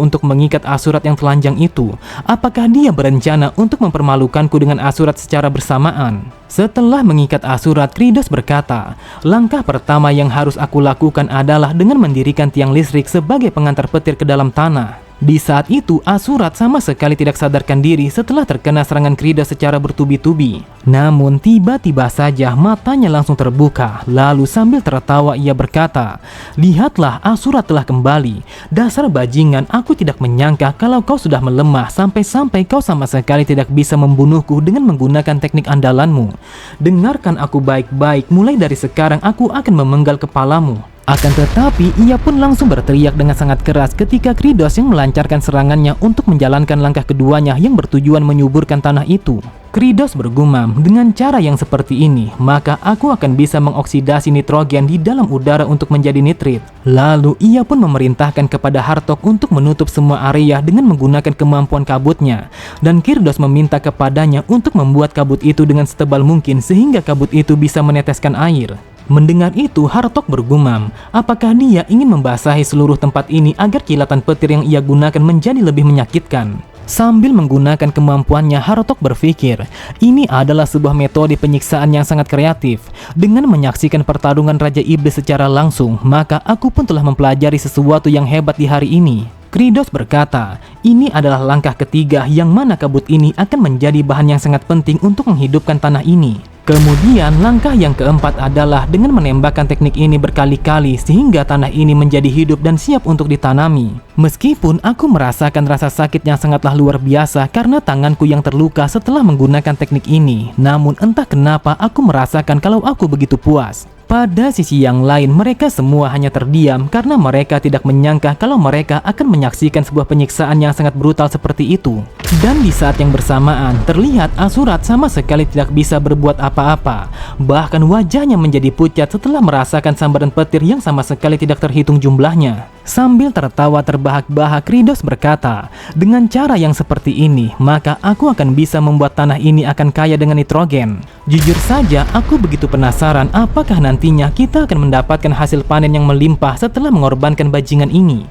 untuk mengikat Asurat yang telanjang itu? Apakah dia berencana untuk mempermalukanku dengan Asurat secara bersamaan? Setelah mengikat Asurat, Kridos berkata, langkah pertama yang harus aku lakukan adalah dengan mendirikan tiang listrik sebagai pengantar petir ke dalam tanah. Di saat itu, Asurat sama sekali tidak sadarkan diri setelah terkena serangan Kridos secara bertubi-tubi. Namun, tiba-tiba saja matanya langsung terbuka. Lalu sambil tertawa ia berkata, "Lihatlah, Asurat telah kembali. Dasar bajingan, aku tidak menyangka kalau kau sudah melemah sampai-sampai kau sama sekali tidak bisa membunuhku dengan menggunakan teknik andalanmu. Dengarkan aku baik-baik, mulai dari sekarang aku akan memenggal kepalamu." Akan tetapi, ia pun langsung berteriak dengan sangat keras ketika Kridos yang melancarkan serangannya untuk menjalankan langkah keduanya yang bertujuan menyuburkan tanah itu. Kridos bergumam, "Dengan cara yang seperti ini, maka aku akan bisa mengoksidasi nitrogen di dalam udara untuk menjadi nitrit." Lalu, ia pun memerintahkan kepada Hartok untuk menutup semua area dengan menggunakan kemampuan kabutnya. Dan Kridos meminta kepadanya untuk membuat kabut itu dengan setebal mungkin sehingga kabut itu bisa meneteskan air. Mendengar itu, Hartok bergumam, apakah dia ingin membasahi seluruh tempat ini agar kilatan petir yang ia gunakan menjadi lebih menyakitkan. Sambil menggunakan kemampuannya, Hartok berpikir, ini adalah sebuah metode penyiksaan yang sangat kreatif. Dengan menyaksikan pertarungan Raja Iblis secara langsung, maka aku pun telah mempelajari sesuatu yang hebat di hari ini. Kridos berkata, ini adalah langkah ketiga yang mana kabut ini akan menjadi bahan yang sangat penting untuk menghidupkan tanah ini. Kemudian langkah yang keempat adalah dengan menembakkan teknik ini berkali-kali sehingga tanah ini menjadi hidup dan siap untuk ditanami. Meskipun aku merasakan rasa sakit yang sangatlah luar biasa karena tanganku yang terluka setelah menggunakan teknik ini, namun entah kenapa aku merasakan kalau aku begitu puas. Pada sisi yang lain, mereka semua hanya terdiam karena mereka tidak menyangka kalau mereka akan menyaksikan sebuah penyiksaan yang sangat brutal seperti itu. Dan di saat yang bersamaan, terlihat Asurat sama sekali tidak bisa berbuat apa-apa. Bahkan wajahnya menjadi pucat setelah merasakan sambaran petir yang sama sekali tidak terhitung jumlahnya. Sambil tertawa terbahak-bahak, Kridos berkata, dengan cara yang seperti ini, maka aku akan bisa membuat tanah ini akan kaya dengan nitrogen. Jujur saja, aku begitu penasaran apakah nantinya kita akan mendapatkan hasil panen yang melimpah setelah mengorbankan bajingan ini.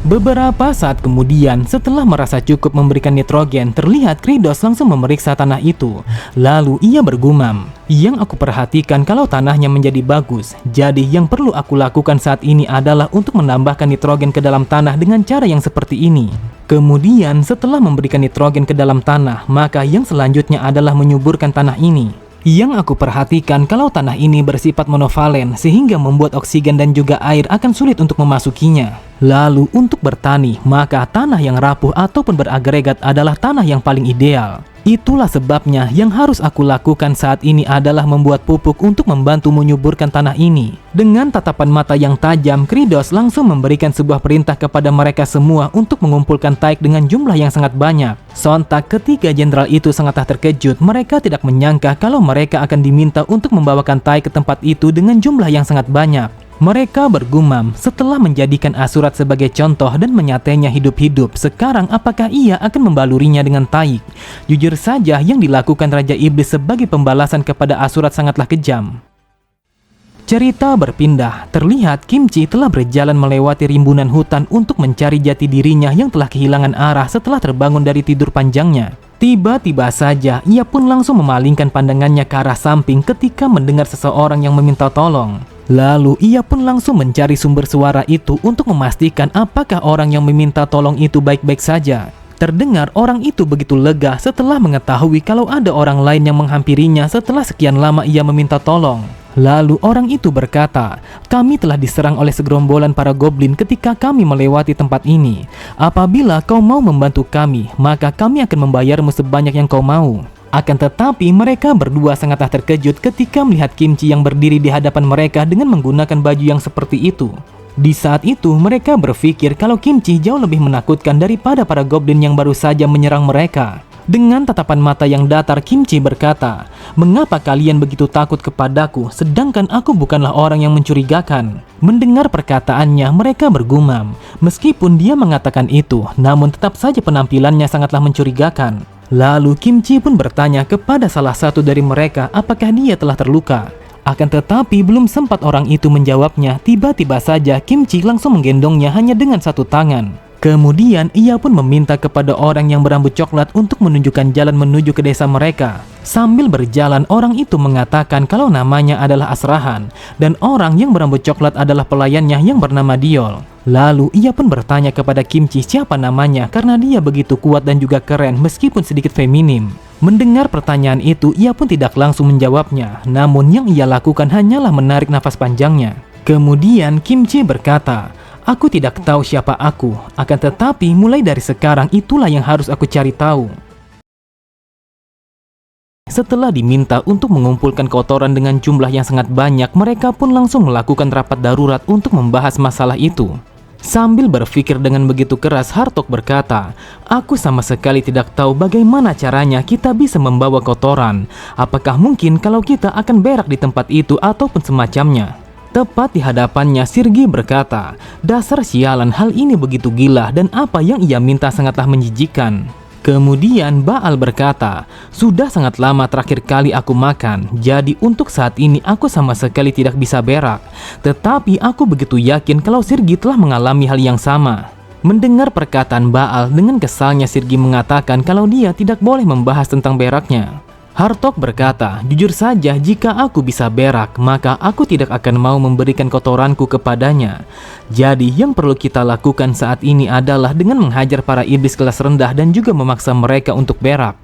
Beberapa saat kemudian, setelah merasa cukup memberikan nitrogen, terlihat Kridos langsung memeriksa tanah itu. Lalu ia bergumam, yang aku perhatikan kalau tanahnya menjadi bagus. Jadi yang perlu aku lakukan saat ini adalah untuk menambahkan nitrogen ke dalam tanah dengan cara yang seperti ini. Kemudian setelah memberikan nitrogen ke dalam tanah, maka yang selanjutnya adalah menyuburkan tanah ini. Yang aku perhatikan kalau tanah ini bersifat monovalen sehingga membuat oksigen dan juga air akan sulit untuk memasukinya. Lalu untuk bertani, maka tanah yang rapuh ataupun beragregat adalah tanah yang paling ideal. Itulah sebabnya yang harus aku lakukan saat ini adalah membuat pupuk untuk membantu menyuburkan tanah ini. Dengan tatapan mata yang tajam, Kridos langsung memberikan sebuah perintah kepada mereka semua untuk mengumpulkan taik dengan jumlah yang sangat banyak. Sontak ketiga jenderal itu sangatlah terkejut. Mereka tidak menyangka kalau mereka akan diminta untuk membawakan taik ke tempat itu dengan jumlah yang sangat banyak. Mereka bergumam setelah menjadikan Asurat sebagai contoh dan menyatainya hidup-hidup. Sekarang apakah ia akan membalurinya dengan taik? Jujur saja yang dilakukan Raja Iblis sebagai pembalasan kepada Asurat sangatlah kejam. Cerita berpindah, terlihat Kimchi telah berjalan melewati rimbunan hutan untuk mencari jati dirinya yang telah kehilangan arah setelah terbangun dari tidur panjangnya. Tiba-tiba saja ia pun langsung memalingkan pandangannya ke arah samping ketika mendengar seseorang yang meminta tolong. Lalu ia pun langsung mencari sumber suara itu untuk memastikan apakah orang yang meminta tolong itu baik-baik saja. Terdengar orang itu begitu lega setelah mengetahui kalau ada orang lain yang menghampirinya setelah sekian lama ia meminta tolong. Lalu orang itu berkata, kami telah diserang oleh segerombolan para goblin ketika kami melewati tempat ini. Apabila kau mau membantu kami, maka kami akan membayarmu sebanyak yang kau mau. Akan tetapi mereka berdua sangatlah terkejut ketika melihat Kimchi yang berdiri di hadapan mereka dengan menggunakan baju yang seperti itu. Di saat itu mereka berpikir kalau Kimchi jauh lebih menakutkan daripada para goblin yang baru saja menyerang mereka. Dengan tatapan mata yang datar, Kimchi berkata, mengapa kalian begitu takut kepadaku sedangkan aku bukanlah orang yang mencurigakan? Mendengar perkataannya mereka bergumam. Meskipun dia mengatakan itu, namun tetap saja penampilannya sangatlah mencurigakan. Lalu Kimchi pun bertanya kepada salah satu dari mereka apakah dia telah terluka. Akan tetapi belum sempat orang itu menjawabnya, tiba-tiba saja Kimchi langsung menggendongnya hanya dengan satu tangan. Kemudian ia pun meminta kepada orang yang berambut coklat untuk menunjukkan jalan menuju ke desa mereka. Sambil berjalan, orang itu mengatakan kalau namanya adalah Asrahan dan orang yang berambut coklat adalah pelayannya yang bernama Diol. Lalu ia pun bertanya kepada Kimchi siapa namanya karena dia begitu kuat dan juga keren meskipun sedikit feminim. Mendengar pertanyaan itu, ia pun tidak langsung menjawabnya, namun yang ia lakukan hanyalah menarik nafas panjangnya. Kemudian Kimchi berkata, "Aku tidak tahu siapa aku, akan tetapi mulai dari sekarang itulah yang harus aku cari tahu." Setelah diminta untuk mengumpulkan kotoran dengan jumlah yang sangat banyak, mereka pun langsung melakukan rapat darurat untuk membahas masalah itu. Sambil berpikir dengan begitu keras, Hartok berkata, "Aku sama sekali tidak tahu bagaimana caranya kita bisa membawa kotoran. Apakah mungkin kalau kita akan berak di tempat itu ataupun semacamnya?" Tepat di hadapannya, Sirgi berkata, "Dasar sialan, hal ini begitu gila dan apa yang ia minta sangatlah menjijikan." Kemudian Baal berkata, "Sudah sangat lama terakhir kali aku makan, jadi untuk saat ini aku sama sekali tidak bisa berak. Tetapi aku begitu yakin kalau Sirgi telah mengalami hal yang sama." Mendengar perkataan Baal, dengan kesalnya Sirgi mengatakan kalau dia tidak boleh membahas tentang beraknya. Hartok berkata, "Jujur saja, jika aku bisa berak, maka aku tidak akan mau memberikan kotoranku kepadanya. Jadi yang perlu kita lakukan saat ini adalah dengan menghajar para iblis kelas rendah dan juga memaksa mereka untuk berak."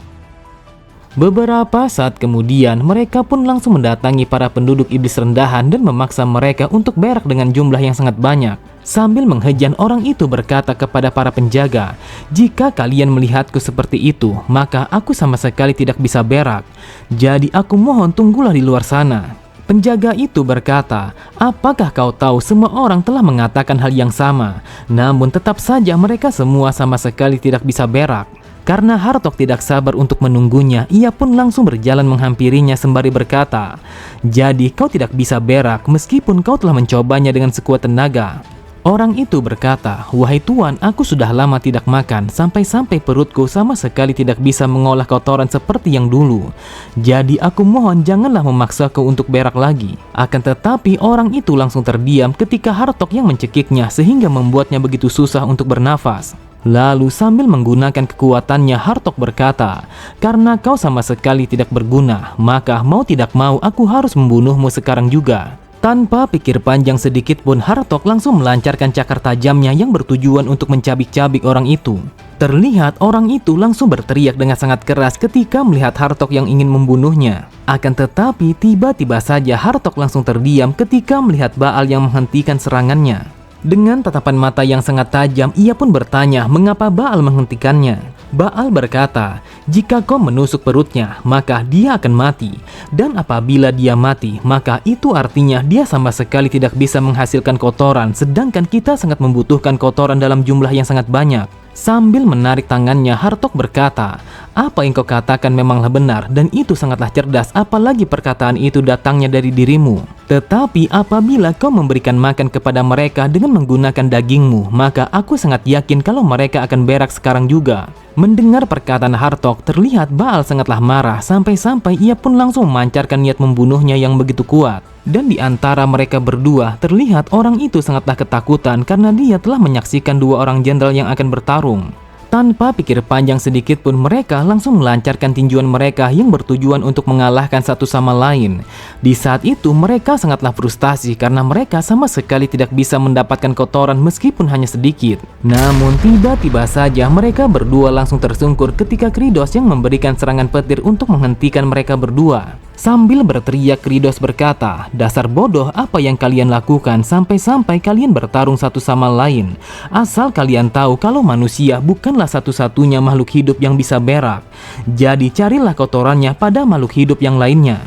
Beberapa saat kemudian, mereka pun langsung mendatangi para penduduk iblis rendahan dan memaksa mereka untuk berak dengan jumlah yang sangat banyak. Sambil menghejam, orang itu berkata kepada para penjaga, "Jika kalian melihatku seperti itu, maka aku sama sekali tidak bisa berak. Jadi aku mohon tunggulah di luar sana." Penjaga itu berkata, "Apakah kau tahu semua orang telah mengatakan hal yang sama, namun tetap saja mereka semua sama sekali tidak bisa berak." Karena Hartok tidak sabar untuk menunggunya, ia pun langsung berjalan menghampirinya sembari berkata, "Jadi kau tidak bisa berak meskipun kau telah mencobanya dengan sekuat tenaga." Orang itu berkata, "Wahai Tuan, aku sudah lama tidak makan, sampai-sampai perutku sama sekali tidak bisa mengolah kotoran seperti yang dulu. Jadi aku mohon janganlah memaksaku untuk berak lagi." Akan tetapi orang itu langsung terdiam ketika Hartok yang mencekiknya sehingga membuatnya begitu susah untuk bernafas. Lalu sambil menggunakan kekuatannya, Hartok berkata, "Karena kau sama sekali tidak berguna, maka mau tidak mau aku harus membunuhmu sekarang juga." Tanpa pikir panjang sedikit pun, Hartok langsung melancarkan cakar tajamnya yang bertujuan untuk mencabik-cabik orang itu. Terlihat orang itu langsung berteriak dengan sangat keras ketika melihat Hartok yang ingin membunuhnya. Akan tetapi tiba-tiba saja Hartok langsung terdiam ketika melihat Baal yang menghentikan serangannya. Dengan tatapan mata yang sangat tajam, ia pun bertanya mengapa Baal menghentikannya. Baal berkata, "Jika kau menusuk perutnya, maka dia akan mati. Dan apabila dia mati, maka itu artinya dia sama sekali tidak bisa menghasilkan kotoran, sedangkan kita sangat membutuhkan kotoran dalam jumlah yang sangat banyak." Sambil menarik tangannya, Hartok berkata, "Apa yang kau katakan memanglah benar dan itu sangatlah cerdas, apalagi perkataan itu datangnya dari dirimu. Tetapi apabila kau memberikan makan kepada mereka dengan menggunakan dagingmu, maka aku sangat yakin kalau mereka akan berak sekarang juga." Mendengar perkataan Hartok, terlihat Baal sangatlah marah sampai-sampai ia pun langsung memancarkan niat membunuhnya yang begitu kuat. Dan di antara mereka berdua, terlihat orang itu sangatlah ketakutan karena dia telah menyaksikan dua orang jenderal yang akan bertarung. Tanpa pikir panjang sedikit pun, mereka langsung melancarkan tinjuan mereka yang bertujuan untuk mengalahkan satu sama lain. Di saat itu mereka sangatlah frustasi karena mereka sama sekali tidak bisa mendapatkan kotoran meskipun hanya sedikit. Namun tiba-tiba saja mereka berdua langsung tersungkur ketika Kridos yang memberikan serangan petir untuk menghentikan mereka berdua. Sambil berteriak, Kridos berkata, "Dasar bodoh, apa yang kalian lakukan sampai-sampai kalian bertarung satu sama lain? Asal kalian tahu kalau manusia bukanlah satu-satunya makhluk hidup yang bisa berak. Jadi carilah kotorannya pada makhluk hidup yang lainnya."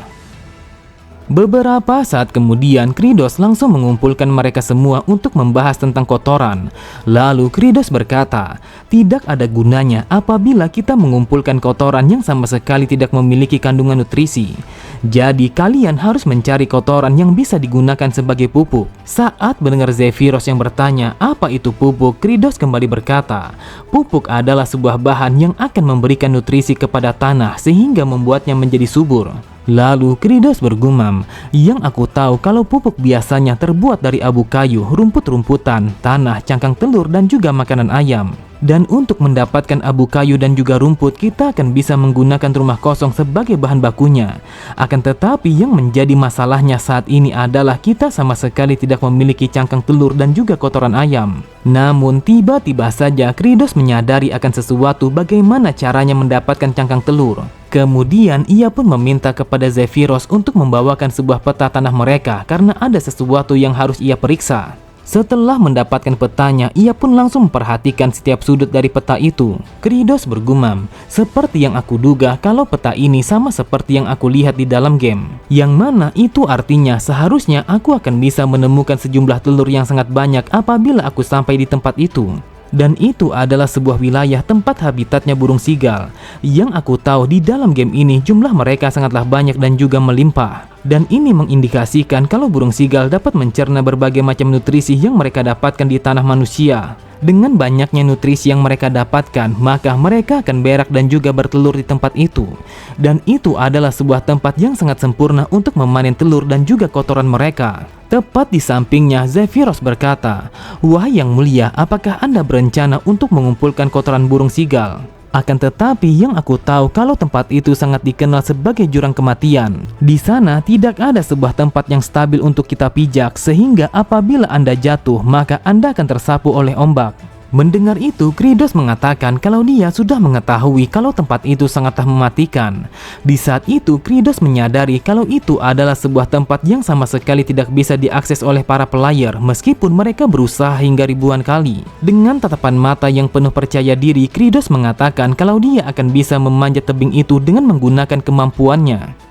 Beberapa saat kemudian, Kridos langsung mengumpulkan mereka semua untuk membahas tentang kotoran. Lalu Kridos berkata, "Tidak ada gunanya apabila kita mengumpulkan kotoran yang sama sekali tidak memiliki kandungan nutrisi. Jadi kalian harus mencari kotoran yang bisa digunakan sebagai pupuk. Saat mendengar Zephyros yang bertanya apa itu pupuk, Kridos kembali berkata, pupuk adalah sebuah bahan yang akan memberikan nutrisi kepada tanah sehingga membuatnya menjadi subur. Lalu Kridos bergumam, yang aku tahu kalau pupuk biasanya terbuat dari abu kayu, rumput-rumputan, tanah, cangkang telur, dan juga makanan ayam. Dan untuk mendapatkan abu kayu dan juga rumput, kita akan bisa menggunakan rumah kosong sebagai bahan bakunya. Akan tetapi yang menjadi masalahnya saat ini adalah kita sama sekali tidak memiliki cangkang telur dan juga kotoran ayam. Namun tiba-tiba saja Kridos menyadari akan sesuatu, bagaimana caranya mendapatkan cangkang telur. Kemudian ia pun meminta kepada Zephyros untuk membawakan sebuah peta tanah mereka karena ada sesuatu yang harus ia periksa. Setelah mendapatkan petanya, ia pun langsung memperhatikan setiap sudut dari peta itu. Kridos bergumam, seperti yang aku duga kalau peta ini sama seperti yang aku lihat di dalam game. Yang mana itu artinya seharusnya aku akan bisa menemukan sejumlah telur yang sangat banyak apabila aku sampai di tempat itu. Dan itu adalah sebuah wilayah tempat habitatnya burung sigal. Yang aku tahu di dalam game ini jumlah mereka sangatlah banyak dan juga melimpah. Dan ini mengindikasikan kalau burung sigal dapat mencerna berbagai macam nutrisi yang mereka dapatkan di tanah manusia. Dengan banyaknya nutrisi yang mereka dapatkan, maka mereka akan berak dan juga bertelur di tempat itu. Dan itu adalah sebuah tempat yang sangat sempurna untuk memanen telur dan juga kotoran mereka. Tepat di sampingnya, Zephyros berkata, "Wahai yang mulia, apakah Anda berencana untuk mengumpulkan kotoran burung sigal? Akan tetapi yang aku tahu kalau tempat itu sangat dikenal sebagai jurang kematian. Di sana tidak ada sebuah tempat yang stabil untuk kita pijak, sehingga apabila Anda jatuh, maka Anda akan tersapu oleh ombak." Mendengar itu, Kridos mengatakan kalau dia sudah mengetahui kalau tempat itu sangatlah mematikan. Di saat itu, Kridos menyadari kalau itu adalah sebuah tempat yang sama sekali tidak bisa diakses oleh para player meskipun mereka berusaha hingga ribuan kali. Dengan tatapan mata yang penuh percaya diri, Kridos mengatakan kalau dia akan bisa memanjat tebing itu dengan menggunakan kemampuannya.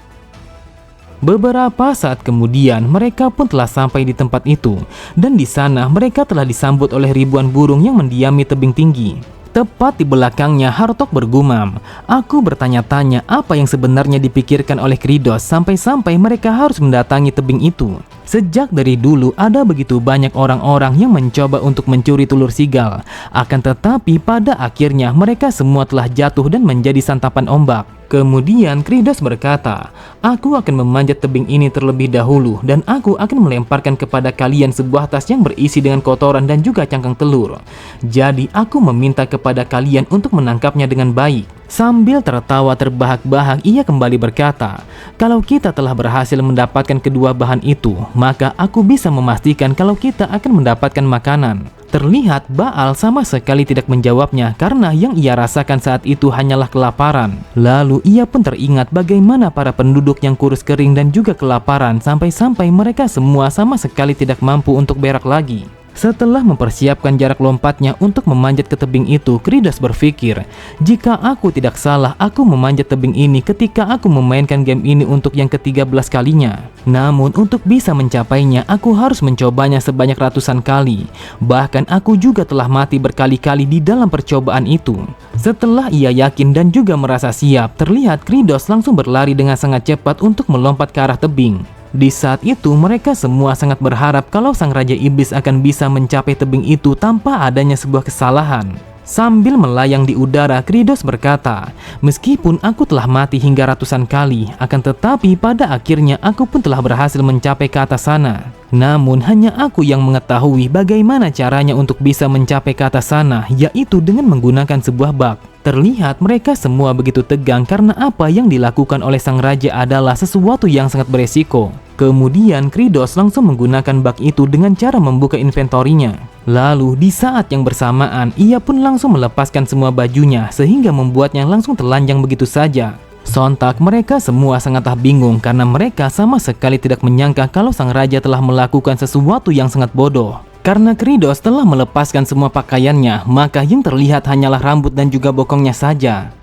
Beberapa saat kemudian, mereka pun telah sampai di tempat itu, dan di sana mereka telah disambut oleh ribuan burung yang mendiami tebing tinggi. Tepat di belakangnya, Hartok bergumam, "Aku bertanya-tanya apa yang sebenarnya dipikirkan oleh Kridos sampai-sampai mereka harus mendatangi tebing itu. Sejak dari dulu ada begitu banyak orang-orang yang mencoba untuk mencuri telur sigal, akan tetapi pada akhirnya mereka semua telah jatuh dan menjadi santapan ombak." Kemudian Kridos berkata, "Aku akan memanjat tebing ini terlebih dahulu dan aku akan melemparkan kepada kalian sebuah tas yang berisi dengan kotoran dan juga cangkang telur. Jadi aku meminta kepada kalian untuk menangkapnya dengan baik." Sambil tertawa terbahak-bahak, ia kembali berkata, "Kalau kita telah berhasil mendapatkan kedua bahan itu, maka aku bisa memastikan kalau kita akan mendapatkan makanan." Terlihat Baal sama sekali tidak menjawabnya karena yang ia rasakan saat itu hanyalah kelaparan. Lalu ia pun teringat bagaimana para penduduk yang kurus kering dan juga kelaparan sampai-sampai mereka semua sama sekali tidak mampu untuk berak lagi. Setelah mempersiapkan jarak lompatnya untuk memanjat ke tebing itu, Kridos berpikir, "Jika aku tidak salah, aku memanjat tebing ini ketika aku memainkan game ini untuk yang ke-13 kalinya. Namun untuk bisa mencapainya, aku harus mencobanya sebanyak ratusan kali. Bahkan aku juga telah mati berkali-kali di dalam percobaan itu." Setelah ia yakin dan juga merasa siap, terlihat Kridos langsung berlari dengan sangat cepat untuk melompat ke arah tebing. Di saat itu mereka semua sangat berharap kalau sang Raja Iblis akan bisa mencapai tebing itu tanpa adanya sebuah kesalahan. Sambil melayang di udara, Kridos berkata, "Meskipun aku telah mati hingga ratusan kali, akan tetapi pada akhirnya aku pun telah berhasil mencapai ke atas sana. Namun hanya aku yang mengetahui bagaimana caranya untuk bisa mencapai ke atas sana, yaitu dengan menggunakan sebuah bak." Terlihat mereka semua begitu tegang karena apa yang dilakukan oleh sang raja adalah sesuatu yang sangat beresiko. Kemudian Kridos langsung menggunakan bak itu dengan cara membuka inventorinya. Lalu di saat yang bersamaan ia pun langsung melepaskan semua bajunya sehingga membuatnya langsung telanjang begitu saja. Sontak mereka semua sangatlah bingung karena mereka sama sekali tidak menyangka kalau sang raja telah melakukan sesuatu yang sangat bodoh. Karena Kridos telah melepaskan semua pakaiannya, maka yang terlihat hanyalah rambut dan juga bokongnya saja.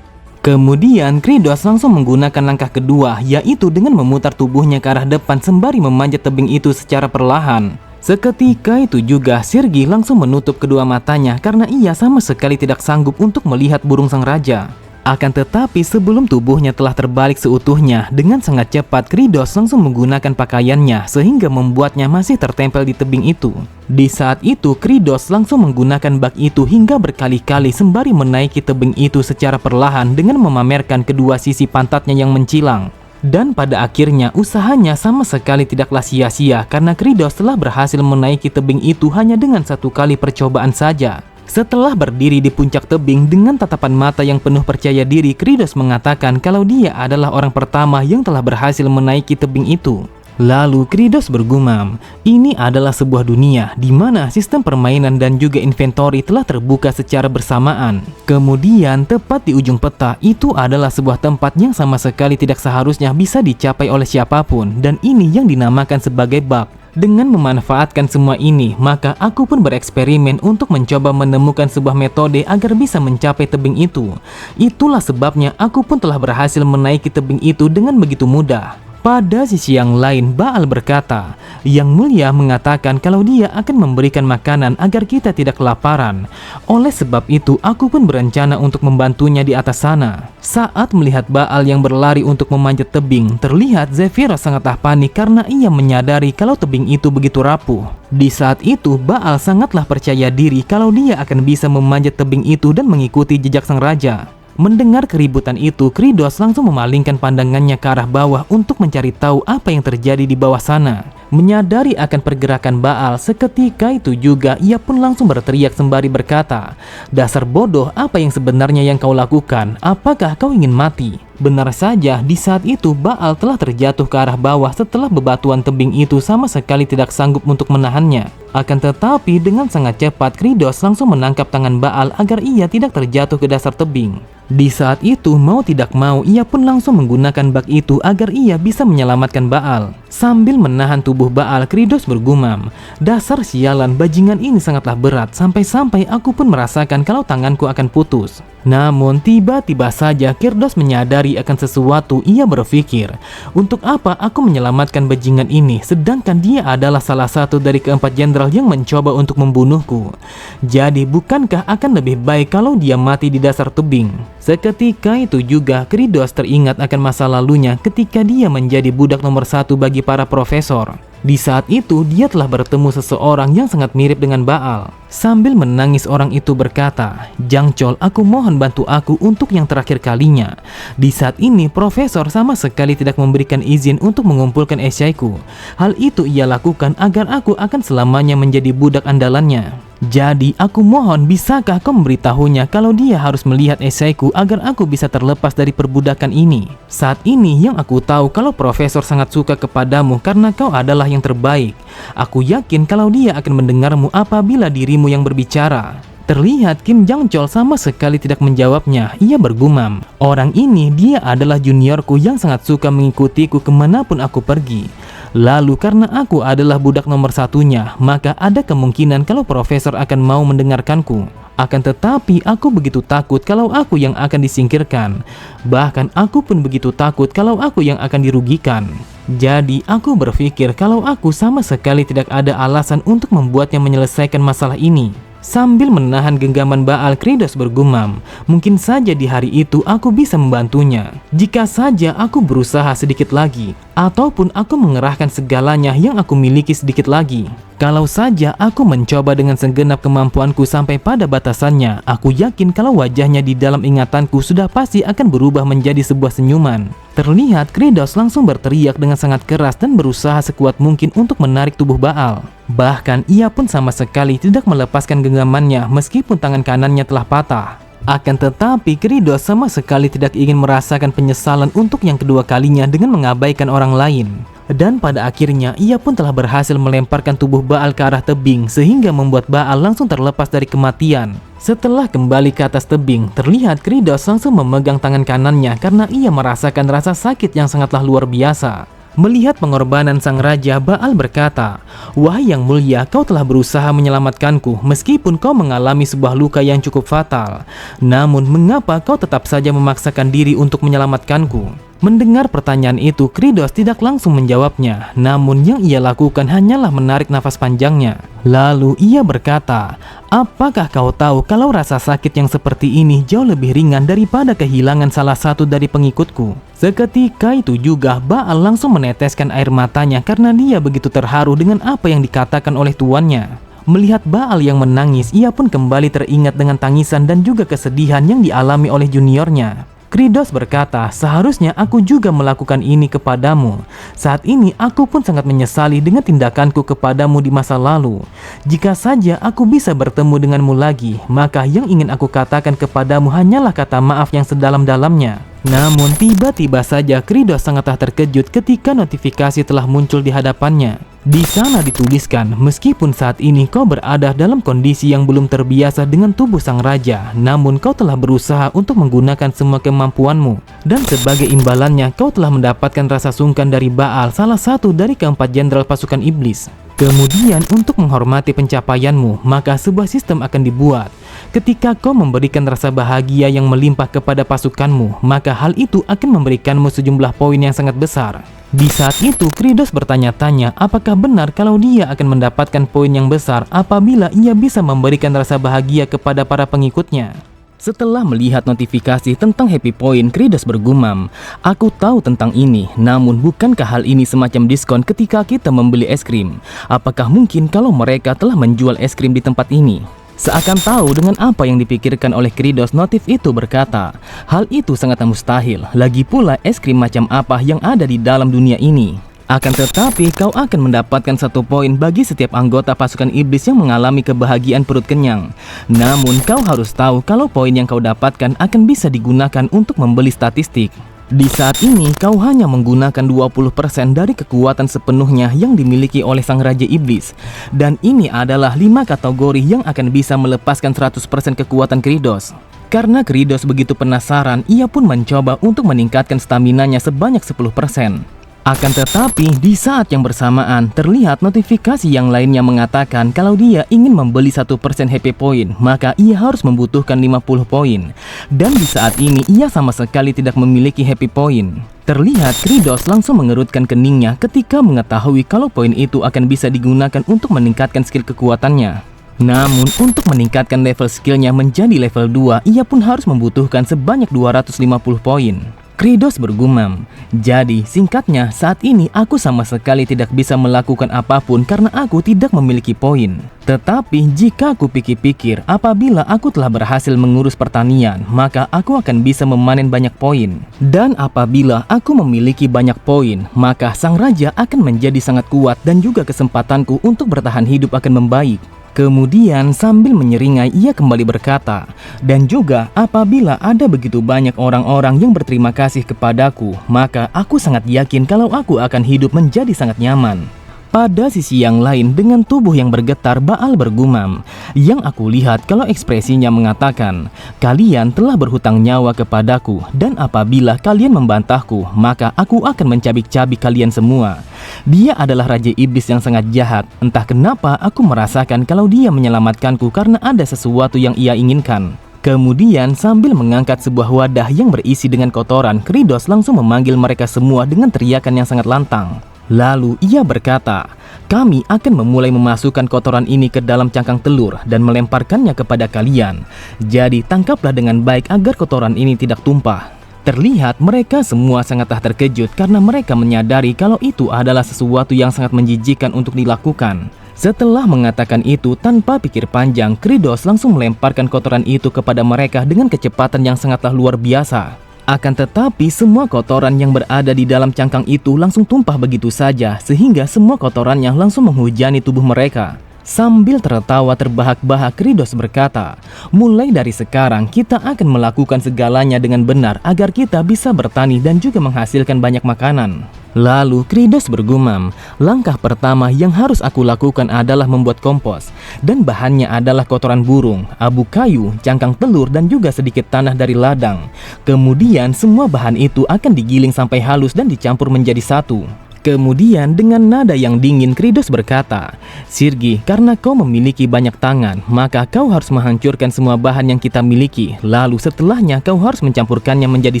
Kemudian Kridos langsung menggunakan langkah kedua, yaitu dengan memutar tubuhnya ke arah depan sembari memanjat tebing itu secara perlahan. Seketika itu juga Sirgi langsung menutup kedua matanya karena ia sama sekali tidak sanggup untuk melihat burung sang raja. Akan tetapi sebelum tubuhnya telah terbalik seutuhnya, dengan sangat cepat Kridos langsung menggunakan pakaiannya sehingga membuatnya masih tertempel di tebing itu. Di saat itu Kridos langsung menggunakan bak itu hingga berkali-kali sembari menaiki tebing itu secara perlahan dengan memamerkan kedua sisi pantatnya yang mencilang. Dan pada akhirnya usahanya sama sekali tidaklah sia-sia karena Kridos telah berhasil menaiki tebing itu hanya dengan satu kali percobaan saja. Setelah berdiri di puncak tebing dengan tatapan mata yang penuh percaya diri, Kridos mengatakan kalau dia adalah orang pertama yang telah berhasil menaiki tebing itu. Lalu Kridos bergumam, ini adalah sebuah dunia di mana sistem permainan dan juga inventory telah terbuka secara bersamaan. Kemudian tepat di ujung peta itu adalah sebuah tempat yang sama sekali tidak seharusnya bisa dicapai oleh siapapun, dan ini yang dinamakan sebagai bug. Dengan memanfaatkan semua ini, maka aku pun bereksperimen untuk mencoba menemukan sebuah metode agar bisa mencapai tebing itu. Itulah sebabnya aku pun telah berhasil menaiki tebing itu dengan begitu mudah. Pada sisi yang lain, Baal berkata, Yang Mulia mengatakan kalau dia akan memberikan makanan agar kita tidak kelaparan. Oleh sebab itu, aku pun berencana untuk membantunya di atas sana. Saat melihat Baal yang berlari untuk memanjat tebing, terlihat Zephyros sangatlah panik karena ia menyadari kalau tebing itu begitu rapuh. Di saat itu, Baal sangatlah percaya diri kalau dia akan bisa memanjat tebing itu dan mengikuti jejak sang raja. Mendengar keributan itu, Kridos langsung memalingkan pandangannya ke arah bawah untuk mencari tahu apa yang terjadi di bawah sana. Menyadari akan pergerakan Baal, seketika itu juga ia pun langsung berteriak sembari berkata, "Dasar bodoh, apa yang sebenarnya yang kau lakukan? Apakah kau ingin mati?" Benar saja, di saat itu Baal telah terjatuh ke arah bawah setelah bebatuan tebing itu sama sekali tidak sanggup untuk menahannya. Akan tetapi dengan sangat cepat Kridos langsung menangkap tangan Baal agar ia tidak terjatuh ke dasar tebing. Di saat itu, mau tidak mau, ia pun langsung menggunakan bak itu agar ia bisa menyelamatkan Baal. Sambil menahan tubuh Baal, Kridos bergumam, "Dasar sialan, bajingan ini sangatlah berat, sampai-sampai aku pun merasakan kalau tanganku akan putus." Namun tiba-tiba saja Kridos menyadari akan sesuatu. Ia berpikir, untuk apa aku menyelamatkan bajingan ini sedangkan dia adalah salah satu dari keempat jenderal yang mencoba untuk membunuhku. Jadi bukankah akan lebih baik kalau dia mati di dasar tebing? Seketika itu juga Kridos teringat akan masa lalunya ketika dia menjadi budak nomor satu bagi para profesor. Di saat itu dia telah bertemu seseorang yang sangat mirip dengan Baal. Sambil menangis orang itu berkata, "Jangcol, aku mohon bantu aku untuk yang terakhir kalinya." Di saat ini profesor sama sekali tidak memberikan izin untuk mengumpulkan esaiku. Hal itu ia lakukan agar aku akan selamanya menjadi budak andalannya. Jadi aku mohon, bisakah kau memberitahunya kalau dia harus melihat esaiku agar aku bisa terlepas dari perbudakan ini? Saat ini yang aku tahu kalau profesor sangat suka kepadamu karena kau adalah yang terbaik. Aku yakin kalau dia akan mendengarmu apabila dirimu yang berbicara. Terlihat Kim Jangcol sama sekali tidak menjawabnya. Ia bergumam, "Orang ini dia adalah juniorku yang sangat suka mengikutiku kemanapun aku pergi. Lalu karena aku adalah budak nomor satunya, maka ada kemungkinan kalau profesor akan mau mendengarkanku. Akan tetapi aku begitu takut kalau aku yang akan disingkirkan. Bahkan aku pun begitu takut kalau aku yang akan dirugikan. Jadi aku berpikir kalau aku sama sekali tidak ada alasan untuk membuatnya menyelesaikan masalah ini." Sambil menahan genggaman Baal, Kridos bergumam, "Mungkin saja di hari itu aku bisa membantunya. Jika saja aku berusaha sedikit lagi, ataupun aku mengerahkan segalanya yang aku miliki sedikit lagi. Kalau saja aku mencoba dengan segenap kemampuanku sampai pada batasannya, aku yakin kalau wajahnya di dalam ingatanku sudah pasti akan berubah menjadi sebuah senyuman." Terlihat Kridos langsung berteriak dengan sangat keras dan berusaha sekuat mungkin untuk menarik tubuh Baal. Bahkan ia pun sama sekali tidak melepaskan genggamannya meskipun tangan kanannya telah patah. Akan tetapi Kridos sama sekali tidak ingin merasakan penyesalan untuk yang kedua kalinya dengan mengabaikan orang lain. Dan pada akhirnya ia pun telah berhasil melemparkan tubuh Baal ke arah tebing sehingga membuat Baal langsung terlepas dari kematian. Setelah kembali ke atas tebing, terlihat Kridos langsung memegang tangan kanannya karena ia merasakan rasa sakit yang sangatlah luar biasa. Melihat pengorbanan sang raja, Baal berkata, "Wahai yang mulia, kau telah berusaha menyelamatkanku meskipun kau mengalami sebuah luka yang cukup fatal. Namun mengapa kau tetap saja memaksakan diri untuk menyelamatkanku?" Mendengar pertanyaan itu, Kridos tidak langsung menjawabnya, namun yang ia lakukan hanyalah menarik nafas panjangnya. Lalu ia berkata, "Apakah kau tahu kalau rasa sakit yang seperti ini jauh lebih ringan daripada kehilangan salah satu dari pengikutku?" Seketika itu juga Baal langsung meneteskan air matanya karena dia begitu terharu dengan apa yang dikatakan oleh tuannya. Melihat Baal yang menangis, ia pun kembali teringat dengan tangisan dan juga kesedihan yang dialami oleh juniornya. Kridos berkata, "Seharusnya aku juga melakukan ini kepadamu. Saat ini aku pun sangat menyesali dengan tindakanku kepadamu di masa lalu. Jika saja aku bisa bertemu denganmu lagi, maka yang ingin aku katakan kepadamu hanyalah kata maaf yang sedalam-dalamnya." Namun tiba-tiba saja Kridos sangatlah terkejut ketika notifikasi telah muncul di hadapannya. Di sana dituliskan, "Meskipun saat ini kau berada dalam kondisi yang belum terbiasa dengan tubuh sang raja, namun kau telah berusaha untuk menggunakan semua kemampuanmu. Dan sebagai imbalannya, kau telah mendapatkan rasa sungkan dari Baal, salah satu dari keempat jenderal pasukan iblis. Kemudian untuk menghormati pencapaianmu, maka sebuah sistem akan dibuat. Ketika kau memberikan rasa bahagia yang melimpah kepada pasukanmu, maka hal itu akan memberikanmu sejumlah poin yang sangat besar." Di saat itu, Kridos bertanya-tanya apakah benar kalau dia akan mendapatkan poin yang besar apabila ia bisa memberikan rasa bahagia kepada para pengikutnya. Setelah melihat notifikasi tentang Happy Point, Kridos bergumam, "Aku tahu tentang ini, namun bukankah hal ini semacam diskon ketika kita membeli es krim? Apakah mungkin kalau mereka telah menjual es krim di tempat ini?" Seakan tahu dengan apa yang dipikirkan oleh Kridos, notif itu berkata, "Hal itu sangat mustahil. Lagi pula es krim macam apa yang ada di dalam dunia ini? Akan tetapi kau akan mendapatkan 1 poin bagi setiap anggota pasukan iblis yang mengalami kebahagiaan perut kenyang. Namun kau harus tahu kalau poin yang kau dapatkan akan bisa digunakan untuk membeli statistik. Di saat ini kau hanya menggunakan 20% dari kekuatan sepenuhnya yang dimiliki oleh sang Raja Iblis. Dan ini adalah 5 kategori yang akan bisa melepaskan 100% kekuatan Kridos." Karena Kridos begitu penasaran, ia pun mencoba untuk meningkatkan staminanya sebanyak 10%. Akan tetapi, di saat yang bersamaan, terlihat notifikasi yang lainnya mengatakan kalau dia ingin membeli 1% Happy Point, maka ia harus membutuhkan 50 poin. Dan di saat ini, ia sama sekali tidak memiliki Happy Point. Terlihat Kridos langsung mengerutkan keningnya ketika mengetahui kalau poin itu akan bisa digunakan untuk meningkatkan skill kekuatannya. Namun, untuk meningkatkan level skillnya menjadi level 2, ia pun harus membutuhkan sebanyak 250 poin. Kridos bergumam, "Jadi singkatnya, saat ini aku sama sekali tidak bisa melakukan apapun karena aku tidak memiliki poin. Tetapi jika aku pikir-pikir, apabila aku telah berhasil mengurus pertanian, maka aku akan bisa memanen banyak poin. Dan apabila aku memiliki banyak poin, maka sang raja akan menjadi sangat kuat dan juga kesempatanku untuk bertahan hidup akan membaik." Kemudian sambil menyeringai ia kembali berkata, "Dan juga apabila ada begitu banyak orang-orang yang berterima kasih kepadaku, maka aku sangat yakin kalau aku akan hidup menjadi sangat nyaman." Pada sisi yang lain, dengan tubuh yang bergetar, Baal bergumam, "Yang aku lihat kalau ekspresinya mengatakan, kalian telah berhutang nyawa kepadaku, dan apabila kalian membantahku, maka aku akan mencabik-cabik kalian semua." Dia adalah Raja Iblis yang sangat jahat. Entah kenapa aku merasakan kalau dia menyelamatkanku karena ada sesuatu yang ia inginkan. Kemudian sambil mengangkat sebuah wadah yang berisi dengan kotoran, Kridos langsung memanggil mereka semua dengan teriakan yang sangat lantang. Lalu ia berkata, "Kami akan memulai memasukkan kotoran ini ke dalam cangkang telur dan melemparkannya kepada kalian. Jadi tangkaplah dengan baik agar kotoran ini tidak tumpah." Terlihat mereka semua sangatlah terkejut karena mereka menyadari kalau itu adalah sesuatu yang sangat menjijikkan untuk dilakukan. Setelah mengatakan itu tanpa pikir panjang, Kridos langsung melemparkan kotoran itu kepada mereka dengan kecepatan yang sangatlah luar biasa. Akan tetapi semua kotoran yang berada di dalam cangkang itu langsung tumpah begitu saja, sehingga semua kotorannya langsung menghujani tubuh mereka. Sambil tertawa terbahak-bahak, Kridos berkata, "Mulai dari sekarang kita akan melakukan segalanya dengan benar agar kita bisa bertani dan juga menghasilkan banyak makanan." Lalu Kridos bergumam, "Langkah pertama yang harus aku lakukan adalah membuat kompos. Dan bahannya adalah kotoran burung, abu kayu, cangkang telur, dan juga sedikit tanah dari ladang. Kemudian semua bahan itu akan digiling sampai halus dan dicampur menjadi satu." Kemudian dengan nada yang dingin Kridos berkata, "Sirgi, karena kau memiliki banyak tangan, maka kau harus menghancurkan semua bahan yang kita miliki. Lalu setelahnya kau harus mencampurkannya menjadi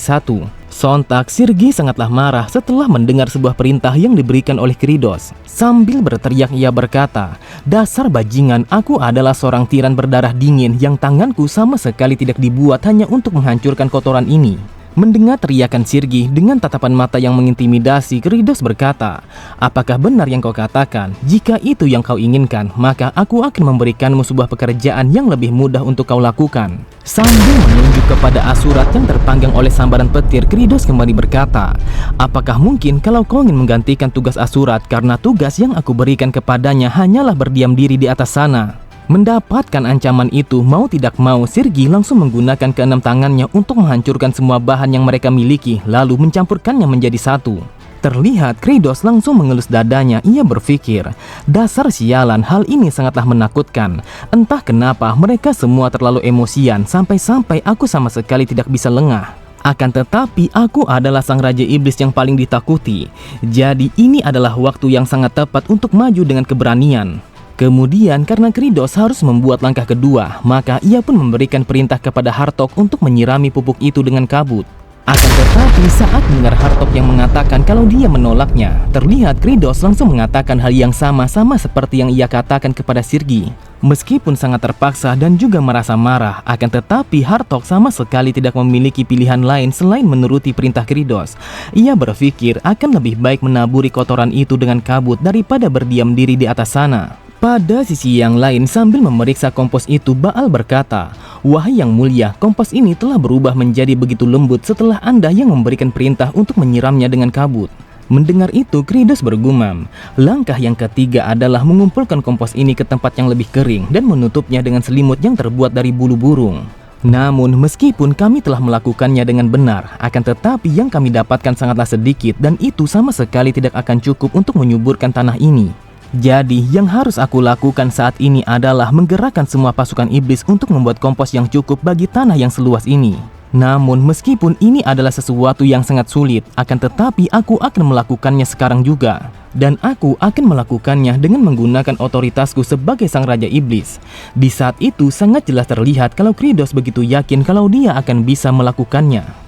satu." Sontak Sirgi sangatlah marah setelah mendengar sebuah perintah yang diberikan oleh Kridos. Sambil berteriak ia berkata, "Dasar bajingan, aku adalah seorang tiran berdarah dingin yang tanganku sama sekali tidak dibuat hanya untuk menghancurkan kotoran ini." Mendengar teriakan Sirgi dengan tatapan mata yang mengintimidasi, Kridos berkata, "Apakah benar yang kau katakan? Jika itu yang kau inginkan, maka aku akan memberikanmu sebuah pekerjaan yang lebih mudah untuk kau lakukan." Sambil menunjuk kepada Asurat yang terpanggang oleh sambaran petir, Kridos kembali berkata, "Apakah mungkin kalau kau ingin menggantikan tugas Asurat karena tugas yang aku berikan kepadanya hanyalah berdiam diri di atas sana?" Mendapatkan ancaman itu, mau tidak mau Sirgi langsung menggunakan keenam tangannya untuk menghancurkan semua bahan yang mereka miliki, lalu mencampurkannya menjadi satu. Terlihat Kridos langsung mengelus dadanya. Ia berpikir, dasar sialan, hal ini sangatlah menakutkan. Entah kenapa mereka semua terlalu emosian sampai-sampai aku sama sekali tidak bisa lengah. Akan tetapi aku adalah sang Raja Iblis yang paling ditakuti. Jadi ini adalah waktu yang sangat tepat untuk maju dengan keberanian. Kemudian karena Kridos harus membuat langkah kedua, maka ia pun memberikan perintah kepada Hartok untuk menyirami pupuk itu dengan kabut. Akan tetapi saat mendengar Hartok yang mengatakan kalau dia menolaknya, terlihat Kridos langsung mengatakan hal yang sama seperti yang ia katakan kepada Sirgi. Meskipun sangat terpaksa dan juga merasa marah, akan tetapi Hartok sama sekali tidak memiliki pilihan lain selain menuruti perintah Kridos. Ia berpikir akan lebih baik menaburi kotoran itu dengan kabut daripada berdiam diri di atas sana. Pada sisi yang lain, sambil memeriksa kompos itu, Baal berkata, "Wahai yang mulia, kompos ini telah berubah menjadi begitu lembut setelah Anda yang memberikan perintah untuk menyiramnya dengan kabut." Mendengar itu, Kridos bergumam. Langkah yang ketiga adalah mengumpulkan kompos ini ke tempat yang lebih kering dan menutupnya dengan selimut yang terbuat dari bulu burung. Namun, meskipun kami telah melakukannya dengan benar, akan tetapi yang kami dapatkan sangatlah sedikit dan itu sama sekali tidak akan cukup untuk menyuburkan tanah ini. Jadi, yang harus aku lakukan saat ini adalah menggerakkan semua pasukan iblis untuk membuat kompos yang cukup bagi tanah yang seluas ini. Namun, meskipun ini adalah sesuatu yang sangat sulit, akan tetapi aku akan melakukannya sekarang juga. Dan aku akan melakukannya dengan menggunakan otoritasku sebagai sang Raja Iblis. Di saat itu, sangat jelas terlihat kalau Kridos begitu yakin kalau dia akan bisa melakukannya.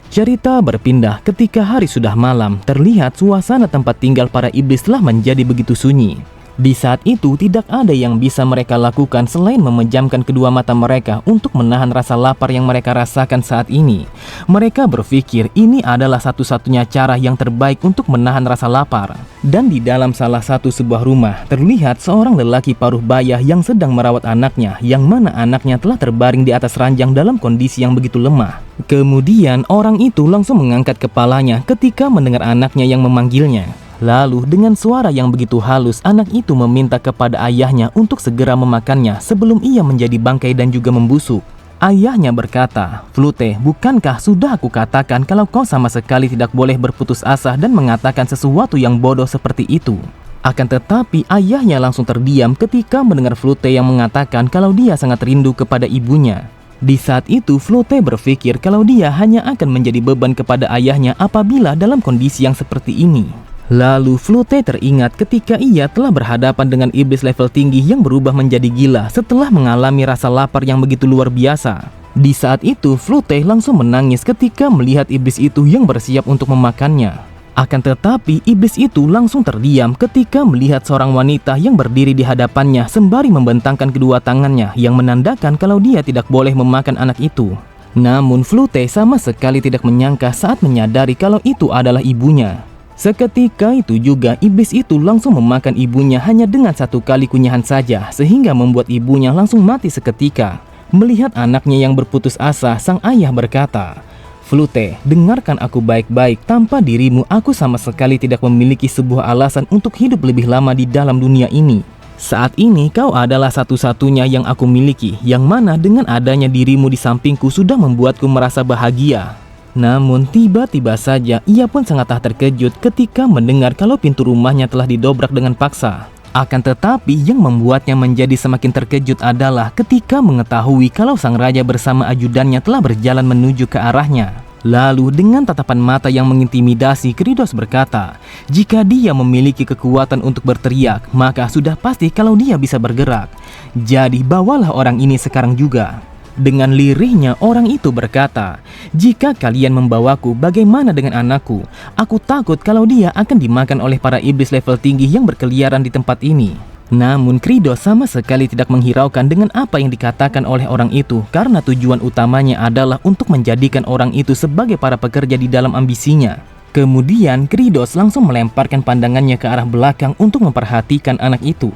Cerita berpindah ketika hari sudah malam. Terlihat suasana tempat tinggal para iblis telah menjadi begitu sunyi. Di saat itu tidak ada yang bisa mereka lakukan selain memejamkan kedua mata mereka untuk menahan rasa lapar yang mereka rasakan saat ini. Mereka berpikir ini adalah satu-satunya cara yang terbaik untuk menahan rasa lapar. Dan di dalam salah satu sebuah rumah terlihat seorang lelaki paruh baya yang sedang merawat anaknya, yang mana anaknya telah terbaring di atas ranjang dalam kondisi yang begitu lemah. Kemudian orang itu langsung mengangkat kepalanya ketika mendengar anaknya yang memanggilnya. Lalu dengan suara yang begitu halus, anak itu meminta kepada ayahnya untuk segera memakannya sebelum ia menjadi bangkai dan juga membusuk. Ayahnya berkata, "Flute, bukankah sudah aku katakan kalau kau sama sekali tidak boleh berputus asa dan mengatakan sesuatu yang bodoh seperti itu?" Akan tetapi ayahnya langsung terdiam ketika mendengar Flute yang mengatakan kalau dia sangat rindu kepada ibunya. Di saat itu Flute berpikir kalau dia hanya akan menjadi beban kepada ayahnya apabila dalam kondisi yang seperti ini. Lalu Flute teringat ketika ia telah berhadapan dengan iblis level tinggi yang berubah menjadi gila setelah mengalami rasa lapar yang begitu luar biasa. Di saat itu Flute langsung menangis ketika melihat iblis itu yang bersiap untuk memakannya. Akan tetapi iblis itu langsung terdiam ketika melihat seorang wanita yang berdiri di hadapannya sembari membentangkan kedua tangannya yang menandakan kalau dia tidak boleh memakan anak itu. Namun Flute sama sekali tidak menyangka saat menyadari kalau itu adalah ibunya. Seketika itu juga iblis itu langsung memakan ibunya hanya dengan satu kali kunyahan saja, sehingga membuat ibunya langsung mati seketika. Melihat anaknya yang berputus asa, sang ayah berkata, "Flute, dengarkan aku baik-baik, tanpa dirimu aku sama sekali tidak memiliki sebuah alasan untuk hidup lebih lama di dalam dunia ini. Saat ini kau adalah satu-satunya yang aku miliki, yang mana dengan adanya dirimu di sampingku sudah membuatku merasa bahagia." Namun tiba-tiba saja ia pun sangatlah terkejut ketika mendengar kalau pintu rumahnya telah didobrak dengan paksa. Akan tetapi yang membuatnya menjadi semakin terkejut adalah ketika mengetahui kalau sang raja bersama ajudannya telah berjalan menuju ke arahnya. Lalu dengan tatapan mata yang mengintimidasi, Kridos berkata, jika dia memiliki kekuatan untuk berteriak, maka sudah pasti kalau dia bisa bergerak. Jadi bawalah orang ini sekarang juga. Dengan lirihnya orang itu berkata, "Jika kalian membawaku, bagaimana dengan anakku? Aku takut kalau dia akan dimakan oleh para iblis level tinggi yang berkeliaran di tempat ini." Namun Kridos sama sekali tidak menghiraukan dengan apa yang dikatakan oleh orang itu, karena tujuan utamanya adalah untuk menjadikan orang itu sebagai para pekerja di dalam ambisinya. Kemudian Kridos langsung melemparkan pandangannya ke arah belakang untuk memperhatikan anak itu.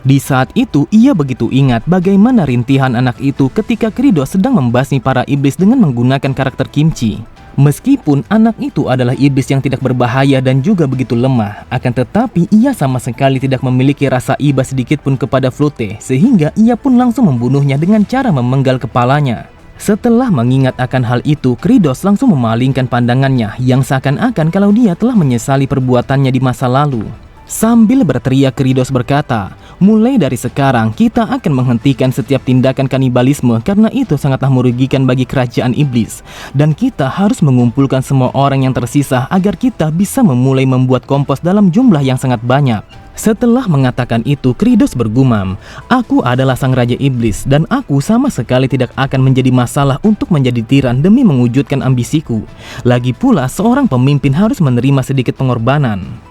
Di saat itu, ia begitu ingat bagaimana rintihan anak itu ketika Kridos sedang membasmi para iblis dengan menggunakan karakter Kimchi. Meskipun anak itu adalah iblis yang tidak berbahaya dan juga begitu lemah, akan tetapi ia sama sekali tidak memiliki rasa iba sedikit pun kepada Flute, sehingga ia pun langsung membunuhnya dengan cara memenggal kepalanya. Setelah mengingat akan hal itu, Kridos langsung memalingkan pandangannya yang seakan-akan kalau dia telah menyesali perbuatannya di masa lalu. Sambil berteriak, Kridos berkata, "Mulai dari sekarang kita akan menghentikan setiap tindakan kanibalisme karena itu sangatlah merugikan bagi kerajaan iblis. Dan kita harus mengumpulkan semua orang yang tersisa agar kita bisa memulai membuat kompos dalam jumlah yang sangat banyak." Setelah mengatakan itu, Kridos bergumam, "Aku adalah sang raja iblis dan aku sama sekali tidak akan menjadi masalah untuk menjadi tiran demi mewujudkan ambisiku. Lagi pula seorang pemimpin harus menerima sedikit pengorbanan."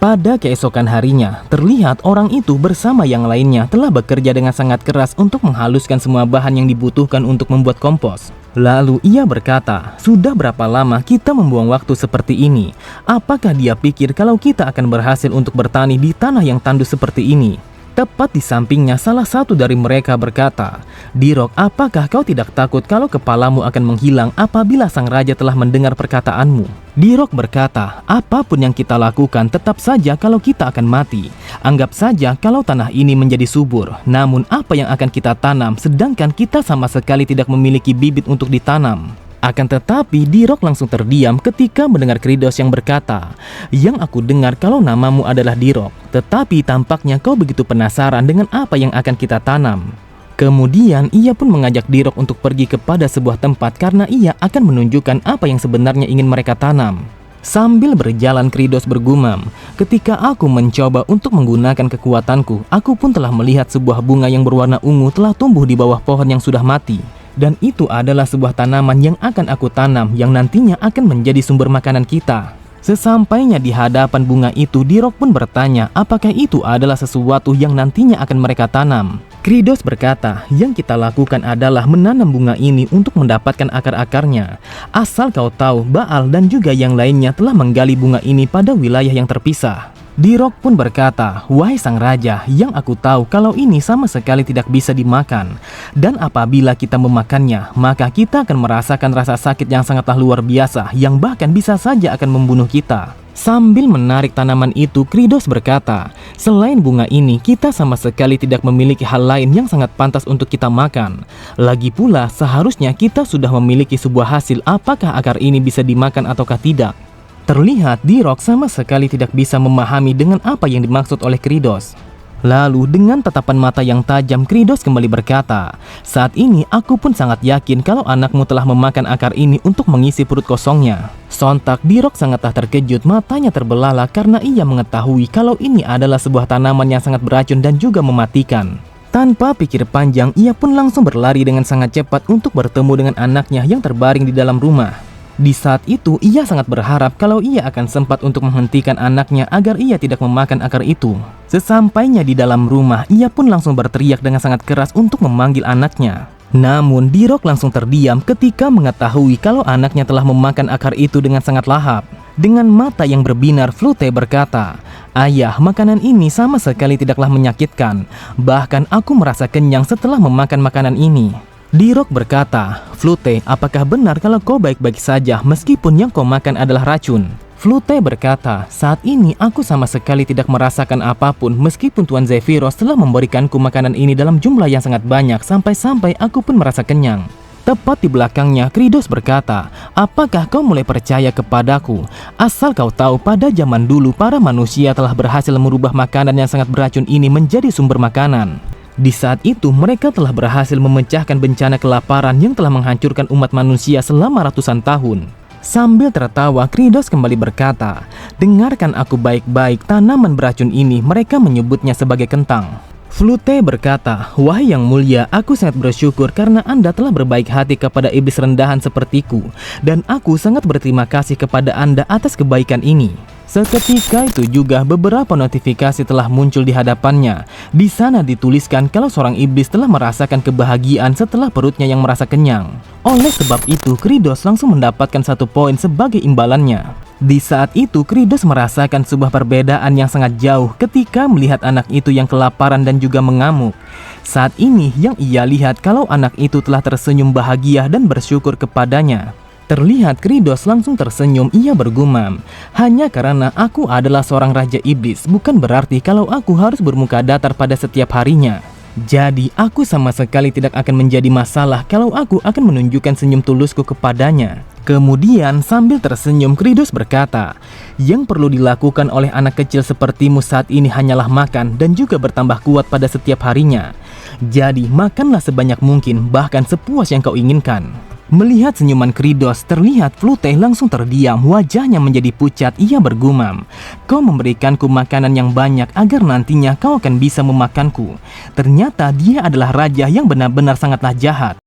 Pada keesokan harinya, terlihat orang itu bersama yang lainnya telah bekerja dengan sangat keras untuk menghaluskan semua bahan yang dibutuhkan untuk membuat kompos. Lalu ia berkata, "Sudah berapa lama kita membuang waktu seperti ini? Apakah dia pikir kalau kita akan berhasil untuk bertani di tanah yang tandus seperti ini?" Tepat di sampingnya salah satu dari mereka berkata, "Dirok, apakah kau tidak takut kalau kepalamu akan menghilang apabila sang raja telah mendengar perkataanmu?" Dirok berkata, "Apapun yang kita lakukan tetap saja kalau kita akan mati. Anggap saja kalau tanah ini menjadi subur. Namun apa yang akan kita tanam sedangkan kita sama sekali tidak memiliki bibit untuk ditanam?" Akan tetapi Dirok langsung terdiam ketika mendengar Kridos yang berkata, "Yang aku dengar kalau namamu adalah Dirok, tetapi tampaknya kau begitu penasaran dengan apa yang akan kita tanam." Kemudian ia pun mengajak Dirok untuk pergi kepada sebuah tempat karena ia akan menunjukkan apa yang sebenarnya ingin mereka tanam. Sambil berjalan, Kridos bergumam, "Ketika aku mencoba untuk menggunakan kekuatanku, aku pun telah melihat sebuah bunga yang berwarna ungu telah tumbuh di bawah pohon yang sudah mati. Dan itu adalah sebuah tanaman yang akan aku tanam yang nantinya akan menjadi sumber makanan kita." Sesampainya di hadapan bunga itu, Dirok pun bertanya apakah itu adalah sesuatu yang nantinya akan mereka tanam. Kridos berkata, "Yang kita lakukan adalah menanam bunga ini untuk mendapatkan akar-akarnya. Asal kau tahu, Baal dan juga yang lainnya telah menggali bunga ini pada wilayah yang terpisah." Dirok pun berkata, "Wahai sang raja, yang aku tahu kalau ini sama sekali tidak bisa dimakan. Dan apabila kita memakannya, maka kita akan merasakan rasa sakit yang sangatlah luar biasa yang bahkan bisa saja akan membunuh kita." Sambil menarik tanaman itu, Kridos berkata, "Selain bunga ini, kita sama sekali tidak memiliki hal lain yang sangat pantas untuk kita makan. Lagi pula, seharusnya kita sudah memiliki sebuah hasil apakah akar ini bisa dimakan ataukah tidak." Terlihat Dirok sama sekali tidak bisa memahami dengan apa yang dimaksud oleh Kridos. Lalu dengan tatapan mata yang tajam, Kridos kembali berkata, "Saat ini aku pun sangat yakin kalau anakmu telah memakan akar ini untuk mengisi perut kosongnya." Sontak Dirok sangatlah terkejut, matanya terbelalak karena ia mengetahui kalau ini adalah sebuah tanaman yang sangat beracun dan juga mematikan. Tanpa pikir panjang, ia pun langsung berlari dengan sangat cepat untuk bertemu dengan anaknya yang terbaring di dalam rumah. Di saat itu, ia sangat berharap kalau ia akan sempat untuk menghentikan anaknya agar ia tidak memakan akar itu. Sesampainya di dalam rumah, ia pun langsung berteriak dengan sangat keras untuk memanggil anaknya. Namun, Dirok langsung terdiam ketika mengetahui kalau anaknya telah memakan akar itu dengan sangat lahap. Dengan mata yang berbinar, Flute berkata, "Ayah, makanan ini sama sekali tidaklah menyakitkan. Bahkan aku merasa kenyang setelah memakan makanan ini." Dirok berkata, "Flute, apakah benar kalau kau baik-baik saja meskipun yang kau makan adalah racun?" Flute berkata, "Saat ini aku sama sekali tidak merasakan apapun meskipun Tuan Zephyros telah memberikanku makanan ini dalam jumlah yang sangat banyak sampai-sampai aku pun merasa kenyang." Tepat di belakangnya, Kridos berkata, "Apakah kau mulai percaya kepadaku? Asal kau tahu, pada zaman dulu para manusia telah berhasil merubah makanan yang sangat beracun ini menjadi sumber makanan. Di saat itu, mereka telah berhasil memecahkan bencana kelaparan yang telah menghancurkan umat manusia selama ratusan tahun." Sambil tertawa, Kridos kembali berkata, "Dengarkan aku baik-baik, tanaman beracun ini mereka menyebutnya sebagai kentang." Flute berkata, "Wahai yang mulia, aku sangat bersyukur karena Anda telah berbaik hati kepada iblis rendahan sepertiku, dan aku sangat berterima kasih kepada Anda atas kebaikan ini." Seketika itu juga beberapa notifikasi telah muncul di hadapannya. Di sana dituliskan kalau seorang iblis telah merasakan kebahagiaan setelah perutnya yang merasa kenyang. Oleh sebab itu, Kridos langsung mendapatkan 1 poin sebagai imbalannya. Di saat itu, Kridos merasakan sebuah perbedaan yang sangat jauh ketika melihat anak itu yang kelaparan dan juga mengamuk. Saat ini yang ia lihat kalau anak itu telah tersenyum bahagia dan bersyukur kepadanya. Terlihat Kridos langsung tersenyum, ia bergumam, "Hanya karena aku adalah seorang raja iblis, bukan berarti kalau aku harus bermuka datar pada setiap harinya. Jadi aku sama sekali tidak akan menjadi masalah kalau aku akan menunjukkan senyum tulusku kepadanya." Kemudian sambil tersenyum, Kridos berkata, "Yang perlu dilakukan oleh anak kecil sepertimu saat ini hanyalah makan dan juga bertambah kuat pada setiap harinya. Jadi makanlah sebanyak mungkin, bahkan sepuas yang kau inginkan." Melihat senyuman Kridos, terlihat Flute langsung terdiam, wajahnya menjadi pucat. Ia bergumam, "Kau memberikanku makanan yang banyak agar nantinya kau akan bisa memakanku." Ternyata dia adalah raja yang benar-benar sangatlah jahat.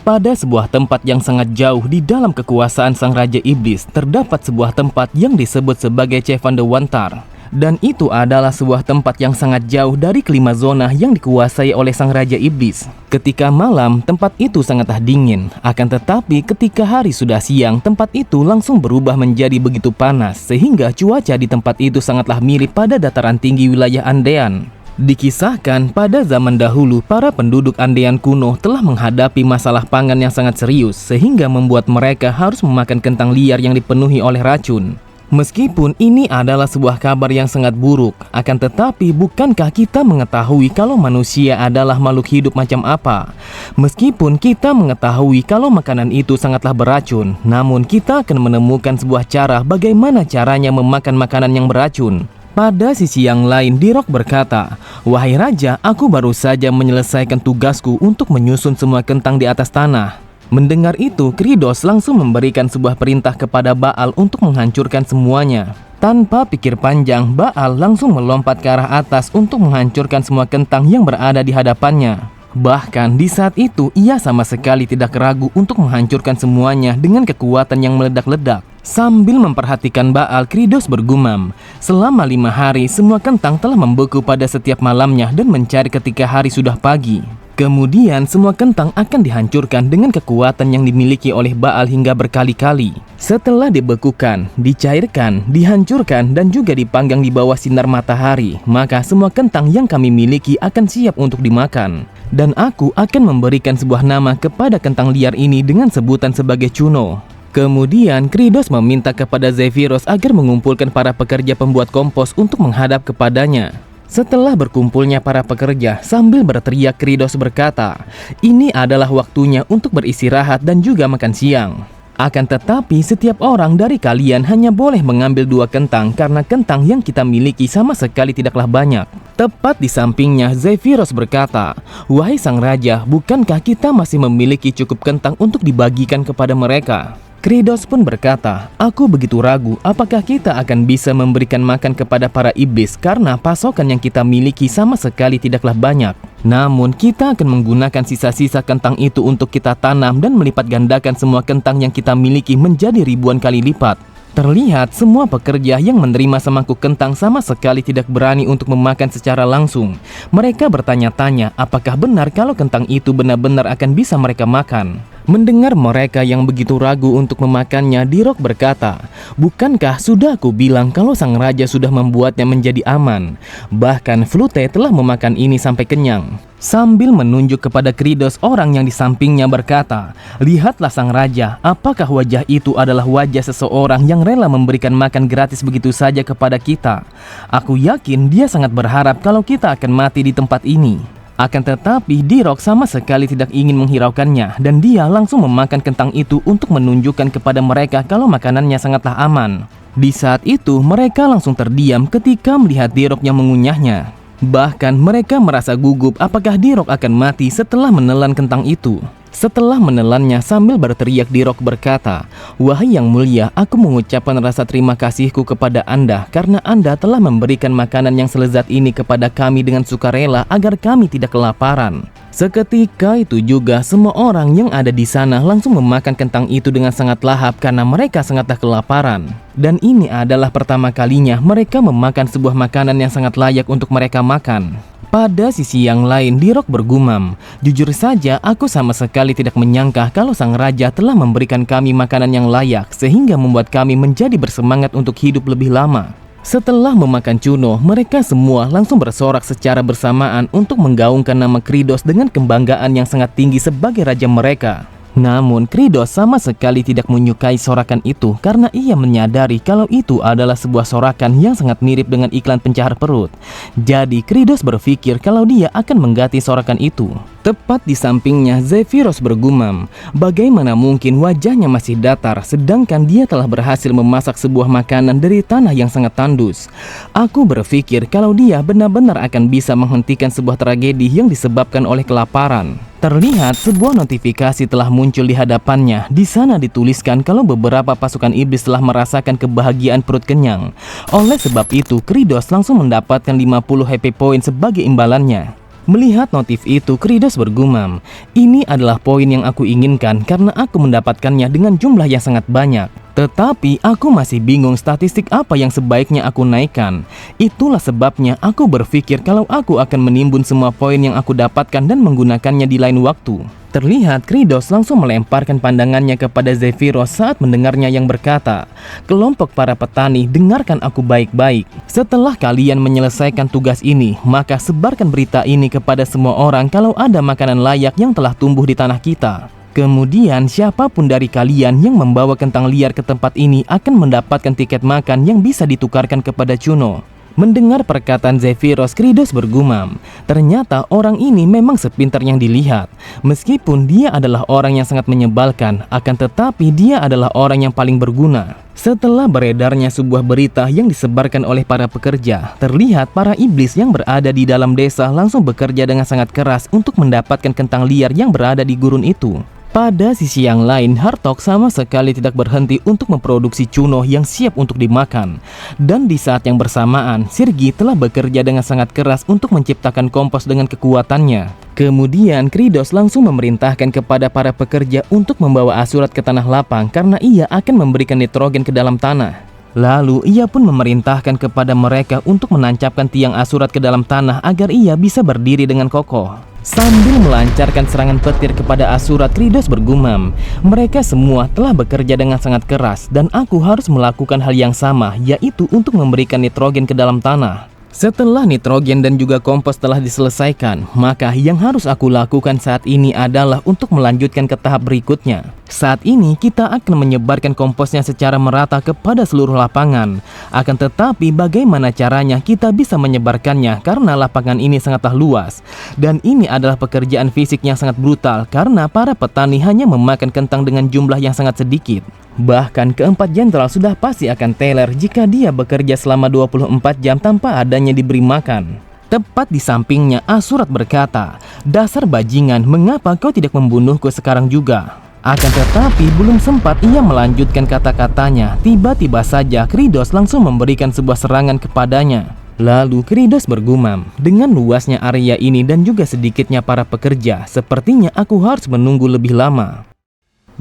Pada sebuah tempat yang sangat jauh di dalam kekuasaan sang raja iblis, terdapat sebuah tempat yang disebut sebagai Cevan de Wantar. Dan itu adalah sebuah tempat yang sangat jauh dari kelima zona yang dikuasai oleh sang raja iblis. Ketika malam, tempat itu sangatlah dingin. Akan tetapi ketika hari sudah siang, tempat itu langsung berubah menjadi begitu panas, sehingga cuaca di tempat itu sangatlah mirip pada dataran tinggi wilayah Andean. Dikisahkan pada zaman dahulu, para penduduk Andean kuno telah menghadapi masalah pangan yang sangat serius, sehingga membuat mereka harus memakan kentang liar yang dipenuhi oleh racun. Meskipun ini adalah sebuah kabar yang sangat buruk, akan tetapi bukankah kita mengetahui kalau manusia adalah makhluk hidup macam apa? Meskipun kita mengetahui kalau makanan itu sangatlah beracun, namun kita akan menemukan sebuah cara bagaimana caranya memakan makanan yang beracun. Pada sisi yang lain, Dirok berkata, "Wahai raja, aku baru saja menyelesaikan tugasku untuk menyusun semua kentang di atas tanah." Mendengar itu, Kridos langsung memberikan sebuah perintah kepada Baal untuk menghancurkan semuanya. Tanpa pikir panjang, Baal langsung melompat ke arah atas untuk menghancurkan semua kentang yang berada di hadapannya. Bahkan di saat itu, ia sama sekali tidak ragu untuk menghancurkan semuanya dengan kekuatan yang meledak-ledak. Sambil memperhatikan Baal, Kridos bergumam, "Selama 5 hari, semua kentang telah membeku pada setiap malamnya dan mencari ketika hari sudah pagi. Kemudian semua kentang akan dihancurkan dengan kekuatan yang dimiliki oleh Baal hingga berkali-kali. Setelah dibekukan, dicairkan, dihancurkan, dan juga dipanggang di bawah sinar matahari, maka semua kentang yang kami miliki akan siap untuk dimakan. Dan aku akan memberikan sebuah nama kepada kentang liar ini dengan sebutan sebagai Cuno." Kemudian Kridos meminta kepada Zephyros agar mengumpulkan para pekerja pembuat kompos untuk menghadap kepadanya. Setelah berkumpulnya para pekerja, sambil berteriak Kridos berkata, "Ini adalah waktunya untuk beristirahat dan juga makan siang. Akan tetapi setiap orang dari kalian hanya boleh mengambil 2 kentang karena kentang yang kita miliki sama sekali tidaklah banyak." Tepat di sampingnya, Zephyros berkata, "Wahai sang raja, bukankah kita masih memiliki cukup kentang untuk dibagikan kepada mereka?" Kridos pun berkata, "Aku begitu ragu apakah kita akan bisa memberikan makan kepada para iblis karena pasokan yang kita miliki sama sekali tidaklah banyak. Namun kita akan menggunakan sisa-sisa kentang itu untuk kita tanam dan melipat gandakan semua kentang yang kita miliki menjadi ribuan kali lipat." Terlihat semua pekerja yang menerima semangkuk kentang sama sekali tidak berani untuk memakan secara langsung. Mereka bertanya-tanya apakah benar kalau kentang itu benar-benar akan bisa mereka makan. Mendengar mereka yang begitu ragu untuk memakannya, Dirok berkata, "Bukankah sudah aku bilang kalau sang raja sudah membuatnya menjadi aman? Bahkan Flute telah memakan ini sampai kenyang." Sambil menunjuk kepada Kridos, orang yang di sampingnya berkata, "Lihatlah sang raja, apakah wajah itu adalah wajah seseorang yang rela memberikan makan gratis begitu saja kepada kita? Aku yakin dia sangat berharap kalau kita akan mati di tempat ini." Akan tetapi Dirok sama sekali tidak ingin menghiraukannya, dan dia langsung memakan kentang itu untuk menunjukkan kepada mereka kalau makanannya sangatlah aman. Di saat itu mereka langsung terdiam ketika melihat Dirok yang mengunyahnya. Bahkan mereka merasa gugup apakah Dirok akan mati setelah menelan kentang itu. Setelah menelannya sambil berteriak, Dirok berkata, "Wahai Yang Mulia, aku mengucapkan rasa terima kasihku kepada Anda karena Anda telah memberikan makanan yang selezat ini kepada kami dengan sukarela agar kami tidak kelaparan." Seketika itu juga semua orang yang ada di sana langsung memakan kentang itu dengan sangat lahap karena mereka sangatlah kelaparan. Dan ini adalah pertama kalinya mereka memakan sebuah makanan yang sangat layak untuk mereka makan. Pada sisi yang lain, Dirok bergumam, "Jujur saja, aku sama sekali tidak menyangka kalau sang raja telah memberikan kami makanan yang layak sehingga membuat kami menjadi bersemangat untuk hidup lebih lama." Setelah memakan Cuno, mereka semua langsung bersorak secara bersamaan untuk menggaungkan nama Kridos dengan kebanggaan yang sangat tinggi sebagai raja mereka. Namun Kridos sama sekali tidak menyukai sorakan itu karena ia menyadari kalau itu adalah sebuah sorakan yang sangat mirip dengan iklan pencahar perut. Jadi Kridos berpikir kalau dia akan mengganti sorakan itu. Tepat di sampingnya, Zephyros bergumam, bagaimana mungkin wajahnya masih datar sedangkan dia telah berhasil memasak sebuah makanan dari tanah yang sangat tandus. Aku berpikir kalau dia benar-benar akan bisa menghentikan sebuah tragedi yang disebabkan oleh kelaparan. Terlihat sebuah notifikasi telah muncul di hadapannya. Di sana dituliskan kalau beberapa pasukan iblis telah merasakan kebahagiaan perut kenyang. Oleh sebab itu, Kridos langsung mendapatkan 50 happy point sebagai imbalannya. Melihat notif itu, Kridos bergumam, "Ini adalah poin yang aku inginkan karena aku mendapatkannya dengan jumlah yang sangat banyak. Tetapi aku masih bingung statistik apa yang sebaiknya aku naikkan. Itulah sebabnya aku berpikir kalau aku akan menimbun semua poin yang aku dapatkan dan menggunakannya di lain waktu." Terlihat Kridos langsung melemparkan pandangannya kepada Zephyros saat mendengarnya yang berkata, "Kelompok para petani, dengarkan aku baik-baik. Setelah kalian menyelesaikan tugas ini, maka sebarkan berita ini kepada semua orang kalau ada makanan layak yang telah tumbuh di tanah kita. Kemudian siapapun dari kalian yang membawa kentang liar ke tempat ini akan mendapatkan tiket makan yang bisa ditukarkan kepada Cuno." Mendengar perkataan Zephyros, Kridos bergumam, ternyata orang ini memang sepintar yang dilihat. Meskipun dia adalah orang yang sangat menyebalkan, akan tetapi dia adalah orang yang paling berguna. Setelah beredarnya sebuah berita yang disebarkan oleh para pekerja, terlihat para iblis yang berada di dalam desa langsung bekerja dengan sangat keras untuk mendapatkan kentang liar yang berada di gurun itu. Pada sisi yang lain, Hartok sama sekali tidak berhenti untuk memproduksi Cuno yang siap untuk dimakan. Dan di saat yang bersamaan, Sirgi telah bekerja dengan sangat keras untuk menciptakan kompos dengan kekuatannya. Kemudian Kridos langsung memerintahkan kepada para pekerja untuk membawa Asurat ke tanah lapang karena ia akan memberikan nitrogen ke dalam tanah. Lalu ia pun memerintahkan kepada mereka untuk menancapkan tiang Asurat ke dalam tanah agar ia bisa berdiri dengan kokoh. Sambil melancarkan serangan petir kepada Asurat, Kridos bergumam, "Mereka semua telah bekerja dengan sangat keras dan aku harus melakukan hal yang sama, yaitu untuk memberikan nitrogen ke dalam tanah." Setelah nitrogen dan juga kompos telah diselesaikan, maka yang harus aku lakukan saat ini adalah untuk melanjutkan ke tahap berikutnya. Saat ini kita akan menyebarkan komposnya secara merata kepada seluruh lapangan. Akan tetapi bagaimana caranya kita bisa menyebarkannya karena lapangan ini sangatlah luas. Dan ini adalah pekerjaan fisik yang sangat brutal karena para petani hanya memakan kentang dengan jumlah yang sangat sedikit. Bahkan keempat jenderal sudah pasti akan teler jika dia bekerja selama 24 jam tanpa adanya diberi makan. Tepat di sampingnya, Asurat berkata, "Dasar bajingan, mengapa kau tidak membunuhku sekarang juga?" Akan tetapi belum sempat ia melanjutkan kata-katanya, tiba-tiba saja Kridos langsung memberikan sebuah serangan kepadanya. Lalu Kridos bergumam, "Dengan luasnya area ini dan juga sedikitnya para pekerja, sepertinya aku harus menunggu lebih lama."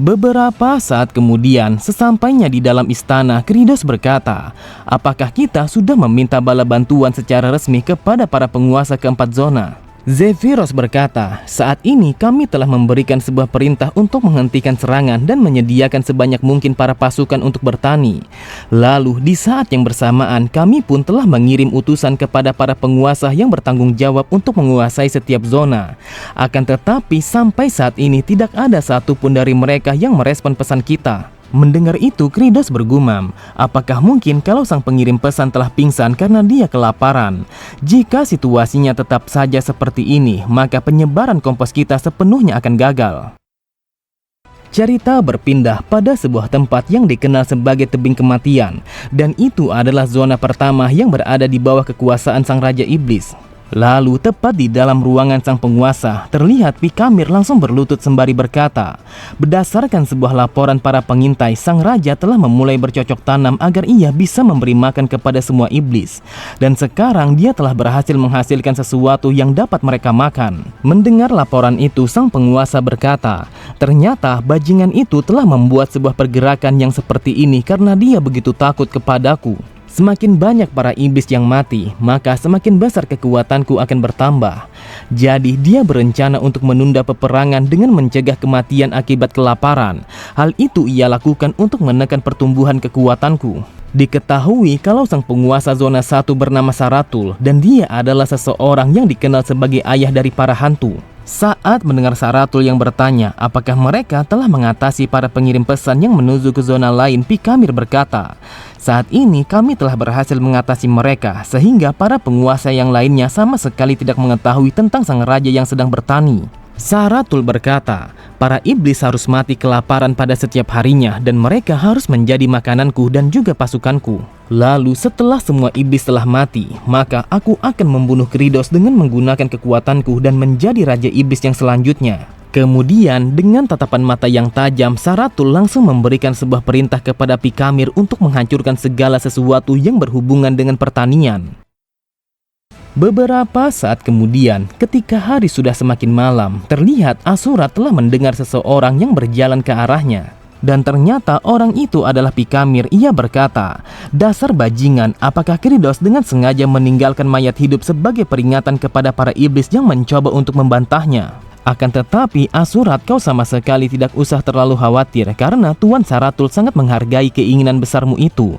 Beberapa saat kemudian, sesampainya di dalam istana, Kridos berkata, "Apakah kita sudah meminta bala bantuan secara resmi kepada para penguasa keempat zona?" Zephyros berkata, "Saat ini kami telah memberikan sebuah perintah untuk menghentikan serangan dan menyediakan sebanyak mungkin para pasukan untuk bertani. Lalu di saat yang bersamaan kami pun telah mengirim utusan kepada para penguasa yang bertanggung jawab untuk menguasai setiap zona. Akan tetapi sampai saat ini tidak ada satupun dari mereka yang merespon pesan kita." Mendengar itu, Kridos bergumam, apakah mungkin kalau sang pengirim pesan telah pingsan karena dia kelaparan? Jika situasinya tetap saja seperti ini, maka penyebaran kompos kita sepenuhnya akan gagal. Cerita berpindah pada sebuah tempat yang dikenal sebagai tebing kematian, dan itu adalah zona pertama yang berada di bawah kekuasaan sang Raja Iblis. Lalu tepat di dalam ruangan sang penguasa, terlihat Pikamir langsung berlutut sembari berkata, berdasarkan sebuah laporan para pengintai, sang raja telah memulai bercocok tanam agar ia bisa memberi makan kepada semua iblis. Dan sekarang dia telah berhasil menghasilkan sesuatu yang dapat mereka makan. Mendengar laporan itu, sang penguasa berkata, ternyata bajingan itu telah membuat sebuah pergerakan yang seperti ini karena dia begitu takut kepadaku. Semakin banyak para iblis yang mati, maka semakin besar kekuatanku akan bertambah. Jadi dia berencana untuk menunda peperangan dengan mencegah kematian akibat kelaparan. Hal itu ia lakukan untuk menekan pertumbuhan kekuatanku. Diketahui kalau sang penguasa zona 1 bernama Saratul, dan dia adalah seseorang yang dikenal sebagai ayah dari para hantu. Saat mendengar Saratul yang bertanya apakah mereka telah mengatasi para pengirim pesan yang menuju ke zona lain, Pikamir berkata, saat ini kami telah berhasil mengatasi mereka, sehingga para penguasa yang lainnya sama sekali tidak mengetahui tentang sang raja yang sedang bertani. Saratul berkata, para iblis harus mati kelaparan pada setiap harinya dan mereka harus menjadi makananku dan juga pasukanku. Lalu setelah semua iblis telah mati, maka aku akan membunuh Kridos dengan menggunakan kekuatanku dan menjadi raja iblis yang selanjutnya. Kemudian dengan tatapan mata yang tajam, Saratul langsung memberikan sebuah perintah kepada Pikamir untuk menghancurkan segala sesuatu yang berhubungan dengan pertanian. Beberapa saat kemudian, ketika hari sudah semakin malam, terlihat Asura telah mendengar seseorang yang berjalan ke arahnya. Dan ternyata orang itu adalah Pikamir. Ia berkata, dasar bajingan, apakah Kridos dengan sengaja meninggalkan mayat hidup sebagai peringatan kepada para iblis yang mencoba untuk membantahnya? Akan tetapi Asurat, kau sama sekali tidak usah terlalu khawatir karena Tuan Saratul sangat menghargai keinginan besarmu itu.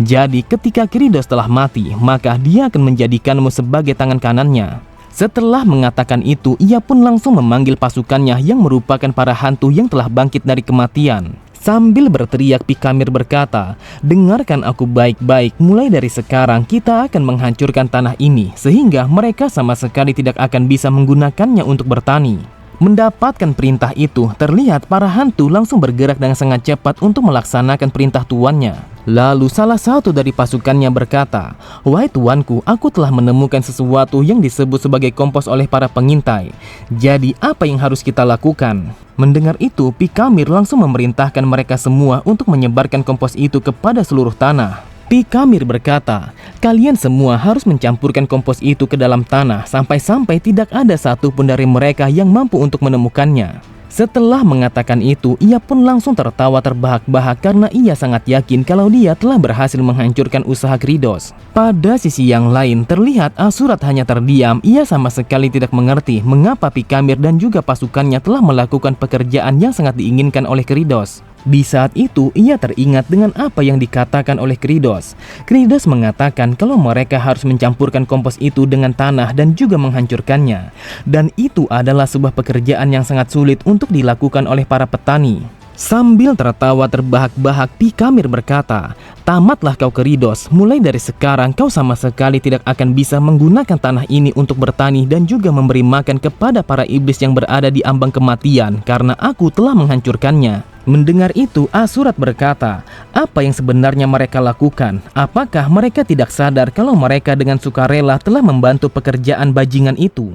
Jadi ketika Kridos telah mati, maka dia akan menjadikanmu sebagai tangan kanannya. Setelah mengatakan itu, ia pun langsung memanggil pasukannya yang merupakan para hantu yang telah bangkit dari kematian. Sambil berteriak, Pikamir berkata, dengarkan aku baik-baik, mulai dari sekarang kita akan menghancurkan tanah ini, sehingga mereka sama sekali tidak akan bisa menggunakannya untuk bertani. Mendapatkan perintah itu, terlihat para hantu langsung bergerak dengan sangat cepat untuk melaksanakan perintah tuannya. Lalu salah satu dari pasukannya berkata, wahai tuanku, aku telah menemukan sesuatu yang disebut sebagai kompos oleh para pengintai. Jadi apa yang harus kita lakukan? Mendengar itu, Pikamir langsung memerintahkan mereka semua untuk menyebarkan kompos itu kepada seluruh tanah. Pikamir berkata, kalian semua harus mencampurkan kompos itu ke dalam tanah sampai-sampai tidak ada satupun dari mereka yang mampu untuk menemukannya. Setelah mengatakan itu, ia pun langsung tertawa terbahak-bahak karena ia sangat yakin kalau dia telah berhasil menghancurkan usaha Kridos. Pada sisi yang lain, terlihat Asurat hanya terdiam. Ia sama sekali tidak mengerti mengapa Pikamir dan juga pasukannya telah melakukan pekerjaan yang sangat diinginkan oleh Kridos. Di saat itu, ia teringat dengan apa yang dikatakan oleh Kridos. Kridos mengatakan kalau mereka harus mencampurkan kompos itu dengan tanah dan juga menghancurkannya. Dan itu adalah sebuah pekerjaan yang sangat sulit untuk dilakukan oleh para petani. Sambil tertawa terbahak-bahak, Pikamir berkata, tamatlah kau Kridos, mulai dari sekarang kau sama sekali tidak akan bisa menggunakan tanah ini untuk bertani dan juga memberi makan kepada para iblis yang berada di ambang kematian karena aku telah menghancurkannya. Mendengar itu, Asurat berkata, apa yang sebenarnya mereka lakukan? Apakah mereka tidak sadar kalau mereka dengan sukarela telah membantu pekerjaan bajingan itu?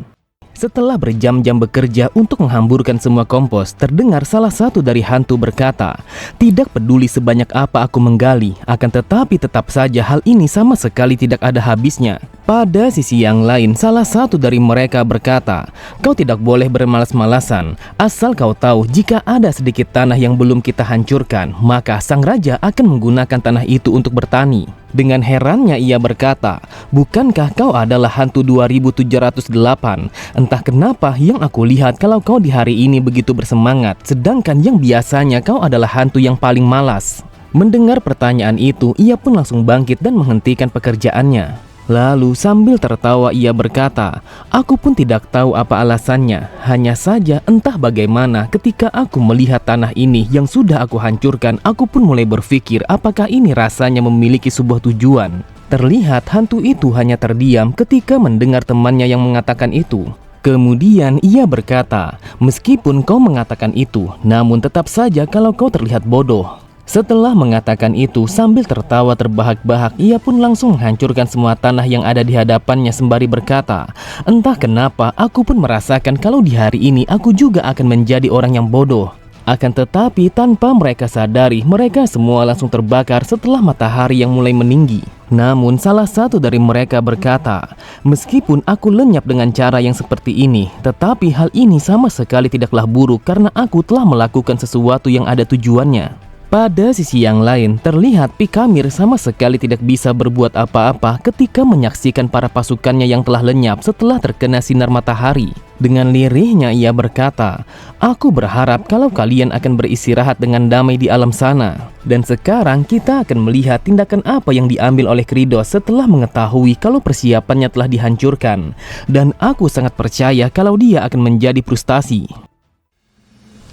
Setelah berjam-jam bekerja untuk menghamburkan semua kompos, terdengar salah satu dari hantu berkata, tidak peduli sebanyak apa aku menggali, akan tetapi tetap saja hal ini sama sekali tidak ada habisnya. Pada sisi yang lain, salah satu dari mereka berkata, kau tidak boleh bermalas-malasan, asal kau tahu jika ada sedikit tanah yang belum kita hancurkan, maka sang raja akan menggunakan tanah itu untuk bertani. Dengan herannya ia berkata, bukankah kau adalah hantu 2708? Entah kenapa yang aku lihat kalau kau di hari ini begitu bersemangat, sedangkan yang biasanya kau adalah hantu yang paling malas. Mendengar pertanyaan itu, ia pun langsung bangkit dan menghentikan pekerjaannya. Lalu sambil tertawa ia berkata, aku pun tidak tahu apa alasannya, hanya saja entah bagaimana ketika aku melihat tanah ini yang sudah aku hancurkan, aku pun mulai berpikir apakah ini rasanya memiliki sebuah tujuan. Terlihat hantu itu hanya terdiam ketika mendengar temannya yang mengatakan itu. Kemudian ia berkata, meskipun kau mengatakan itu, namun tetap saja kalau kau terlihat bodoh. Setelah mengatakan itu sambil tertawa terbahak-bahak, ia pun langsung menghancurkan semua tanah yang ada di hadapannya sembari berkata, "Entah kenapa aku pun merasakan kalau di hari ini aku juga akan menjadi orang yang bodoh." Akan tetapi tanpa mereka sadari, mereka semua langsung terbakar setelah matahari yang mulai meninggi. Namun salah satu dari mereka berkata, "Meskipun aku lenyap dengan cara yang seperti ini, tetapi hal ini sama sekali tidaklah buruk karena aku telah melakukan sesuatu yang ada tujuannya." Pada sisi yang lain, terlihat Pikamir sama sekali tidak bisa berbuat apa-apa ketika menyaksikan para pasukannya yang telah lenyap setelah terkena sinar matahari. Dengan lirihnya ia berkata, "Aku berharap kalau kalian akan beristirahat dengan damai di alam sana." Dan sekarang kita akan melihat tindakan apa yang diambil oleh Kridos setelah mengetahui kalau persiapannya telah dihancurkan. Dan aku sangat percaya kalau dia akan menjadi frustasi.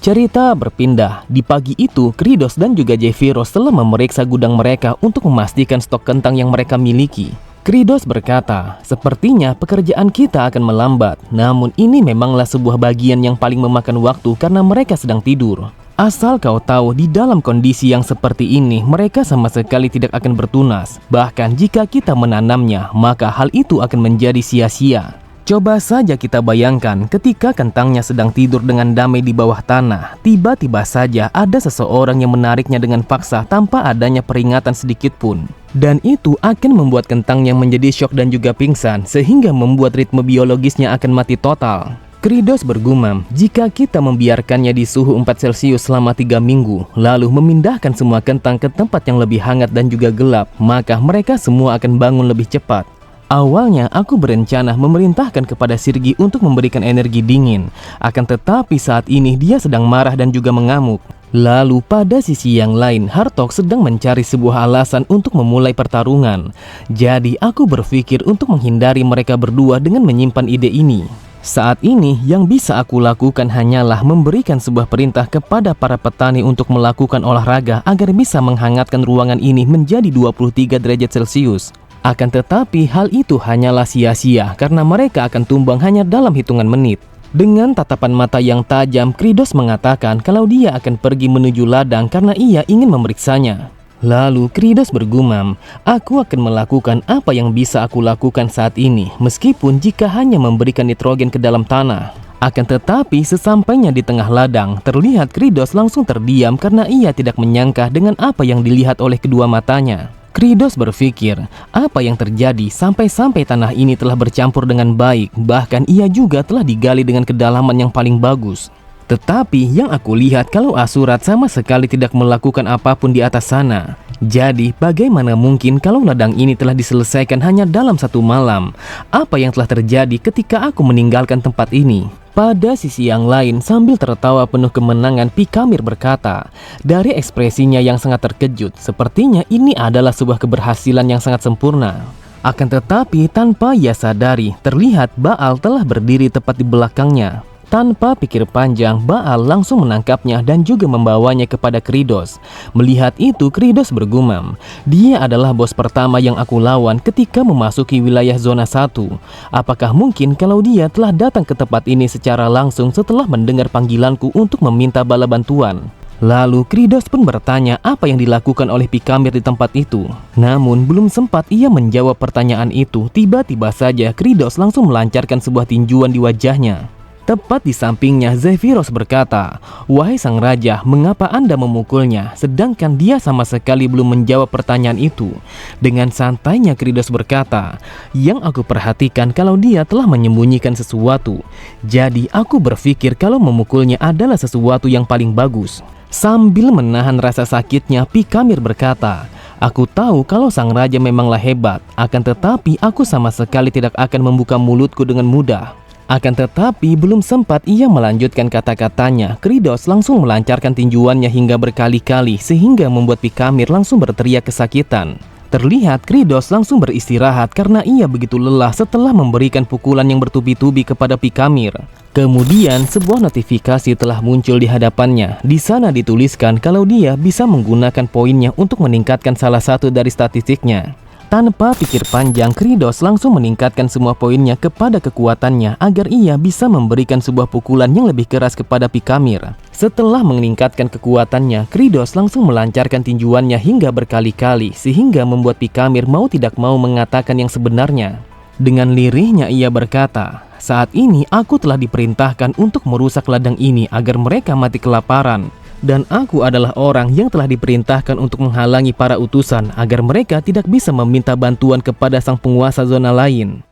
Cerita berpindah. Di pagi itu, Kridos dan juga Zephyros telah memeriksa gudang mereka untuk memastikan stok kentang yang mereka miliki. Kridos berkata, "Sepertinya pekerjaan kita akan melambat, namun ini memanglah sebuah bagian yang paling memakan waktu karena mereka sedang tidur. Asal kau tahu, di dalam kondisi yang seperti ini, mereka sama sekali tidak akan bertunas. Bahkan jika kita menanamnya, maka hal itu akan menjadi sia-sia. Coba saja kita bayangkan ketika kentangnya sedang tidur dengan damai di bawah tanah, tiba-tiba saja ada seseorang yang menariknya dengan paksa tanpa adanya peringatan sedikit pun. Dan itu akan membuat kentangnya menjadi syok dan juga pingsan, sehingga membuat ritme biologisnya akan mati total." Kridos bergumam, "Jika kita membiarkannya di suhu 4 Celcius selama 3 minggu, lalu memindahkan semua kentang ke tempat yang lebih hangat dan juga gelap, maka mereka semua akan bangun lebih cepat. Awalnya aku berencana memerintahkan kepada Sirgi untuk memberikan energi dingin. Akan tetapi saat ini dia sedang marah dan juga mengamuk." Lalu pada sisi yang lain, Hartog sedang mencari sebuah alasan untuk memulai pertarungan. Jadi aku berpikir untuk menghindari mereka berdua dengan menyimpan ide ini. Saat ini yang bisa aku lakukan hanyalah memberikan sebuah perintah kepada para petani untuk melakukan olahraga agar bisa menghangatkan ruangan ini menjadi 23 derajat Celcius. Akan tetapi hal itu hanyalah sia-sia karena mereka akan tumbang hanya dalam hitungan menit. Dengan tatapan mata yang tajam, Kridos mengatakan kalau dia akan pergi menuju ladang karena ia ingin memeriksanya. Lalu Kridos bergumam, "Aku akan melakukan apa yang bisa aku lakukan saat ini, meskipun jika hanya memberikan nitrogen ke dalam tanah." Akan tetapi sesampainya di tengah ladang, terlihat Kridos langsung terdiam karena ia tidak menyangka dengan apa yang dilihat oleh kedua matanya. Kridos berpikir, apa yang terjadi sampai-sampai tanah ini telah bercampur dengan baik, bahkan ia juga telah digali dengan kedalaman yang paling bagus. Tetapi yang aku lihat kalau Asurat sama sekali tidak melakukan apapun di atas sana. Jadi bagaimana mungkin kalau ladang ini telah diselesaikan hanya dalam 1 malam? Apa yang telah terjadi ketika aku meninggalkan tempat ini? Pada sisi yang lain, sambil tertawa penuh kemenangan, Pikamir berkata, dari ekspresinya yang sangat terkejut, sepertinya ini adalah sebuah keberhasilan yang sangat sempurna. Akan tetapi tanpa ia sadari, terlihat Baal telah berdiri tepat di belakangnya. Tanpa pikir panjang, Baal langsung menangkapnya dan juga membawanya kepada Kridos. Melihat itu, Kridos bergumam, "Dia adalah bos pertama yang aku lawan ketika memasuki wilayah zona 1. Apakah mungkin kalau dia telah datang ke tempat ini secara langsung setelah mendengar panggilanku untuk meminta bala bantuan?" Lalu Kridos pun bertanya apa yang dilakukan oleh Pikamir di tempat itu. Namun belum sempat ia menjawab pertanyaan itu, tiba-tiba saja Kridos langsung melancarkan sebuah tinjuan di wajahnya. Tepat di sampingnya, Zephyros berkata, "Wahai sang raja, mengapa Anda memukulnya?" Sedangkan dia sama sekali belum menjawab pertanyaan itu. Dengan santainya Kridos berkata, "Yang aku perhatikan kalau dia telah menyembunyikan sesuatu. Jadi aku berpikir kalau memukulnya adalah sesuatu yang paling bagus." Sambil menahan rasa sakitnya, Pikamir berkata, "Aku tahu kalau sang raja memanglah hebat, akan tetapi aku sama sekali tidak akan membuka mulutku dengan mudah." Akan tetapi belum sempat ia melanjutkan kata-katanya, Kridos langsung melancarkan tinjuannya hingga berkali-kali sehingga membuat Pikamir langsung berteriak kesakitan. Terlihat Kridos langsung beristirahat karena ia begitu lelah setelah memberikan pukulan yang bertubi-tubi kepada Pikamir. Kemudian sebuah notifikasi telah muncul di hadapannya. Di sana dituliskan kalau dia bisa menggunakan poinnya untuk meningkatkan salah satu dari statistiknya. Tanpa pikir panjang, Kridos langsung meningkatkan semua poinnya kepada kekuatannya agar ia bisa memberikan sebuah pukulan yang lebih keras kepada Pikamir. Setelah meningkatkan kekuatannya, Kridos langsung melancarkan tinjuannya hingga berkali-kali sehingga membuat Pikamir mau tidak mau mengatakan yang sebenarnya. Dengan lirihnya ia berkata, "Saat ini aku telah diperintahkan untuk merusak ladang ini agar mereka mati kelaparan. Dan aku adalah orang yang telah diperintahkan untuk menghalangi para utusan agar mereka tidak bisa meminta bantuan kepada sang penguasa zona lain."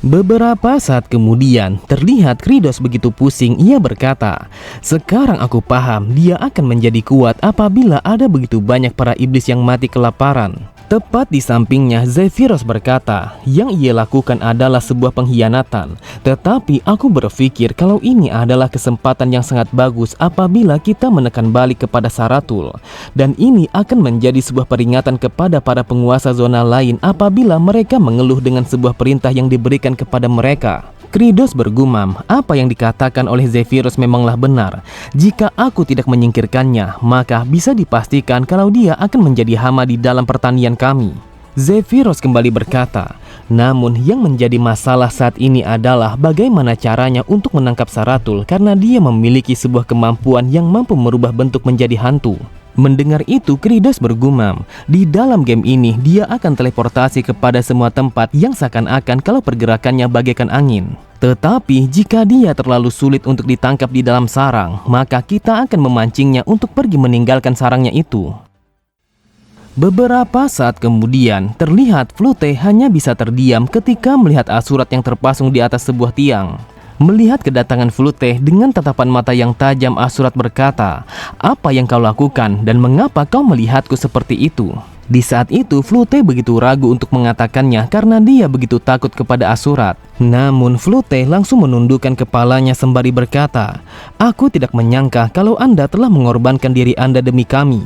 Beberapa saat kemudian, terlihat Kridos begitu pusing. Ia berkata, "Sekarang aku paham dia akan menjadi kuat apabila ada begitu banyak para iblis yang mati kelaparan." Tepat di sampingnya, Zephyros berkata, "Yang ia lakukan adalah sebuah pengkhianatan. Tetapi aku berpikir kalau ini adalah kesempatan yang sangat bagus apabila kita menekan balik kepada Saratul. Dan ini akan menjadi sebuah peringatan kepada para penguasa zona lain apabila mereka mengeluh dengan sebuah perintah yang diberikan kepada mereka." Kridos bergumam, apa yang dikatakan oleh Zephyros memanglah benar. Jika aku tidak menyingkirkannya, maka bisa dipastikan kalau dia akan menjadi hama di dalam pertanian kami. Zephyros kembali berkata, "Namun yang menjadi masalah saat ini adalah bagaimana caranya untuk menangkap Saratul karena dia memiliki sebuah kemampuan yang mampu merubah bentuk menjadi hantu." Mendengar itu, Kridos bergumam, di dalam game ini dia akan teleportasi kepada semua tempat yang seakan-akan kalau pergerakannya bagaikan angin. Tetapi jika dia terlalu sulit untuk ditangkap di dalam sarang, maka kita akan memancingnya untuk pergi meninggalkan sarangnya itu. Beberapa saat kemudian, terlihat Flute hanya bisa terdiam ketika melihat Asurat yang terpasung di atas sebuah tiang. Melihat kedatangan Flute dengan tatapan mata yang tajam, Asurat berkata, "Apa yang kau lakukan dan mengapa kau melihatku seperti itu?" Di saat itu, Flute begitu ragu untuk mengatakannya karena dia begitu takut kepada Asurat. Namun Flute langsung menundukkan kepalanya sembari berkata, "Aku tidak menyangka kalau Anda telah mengorbankan diri Anda demi kami.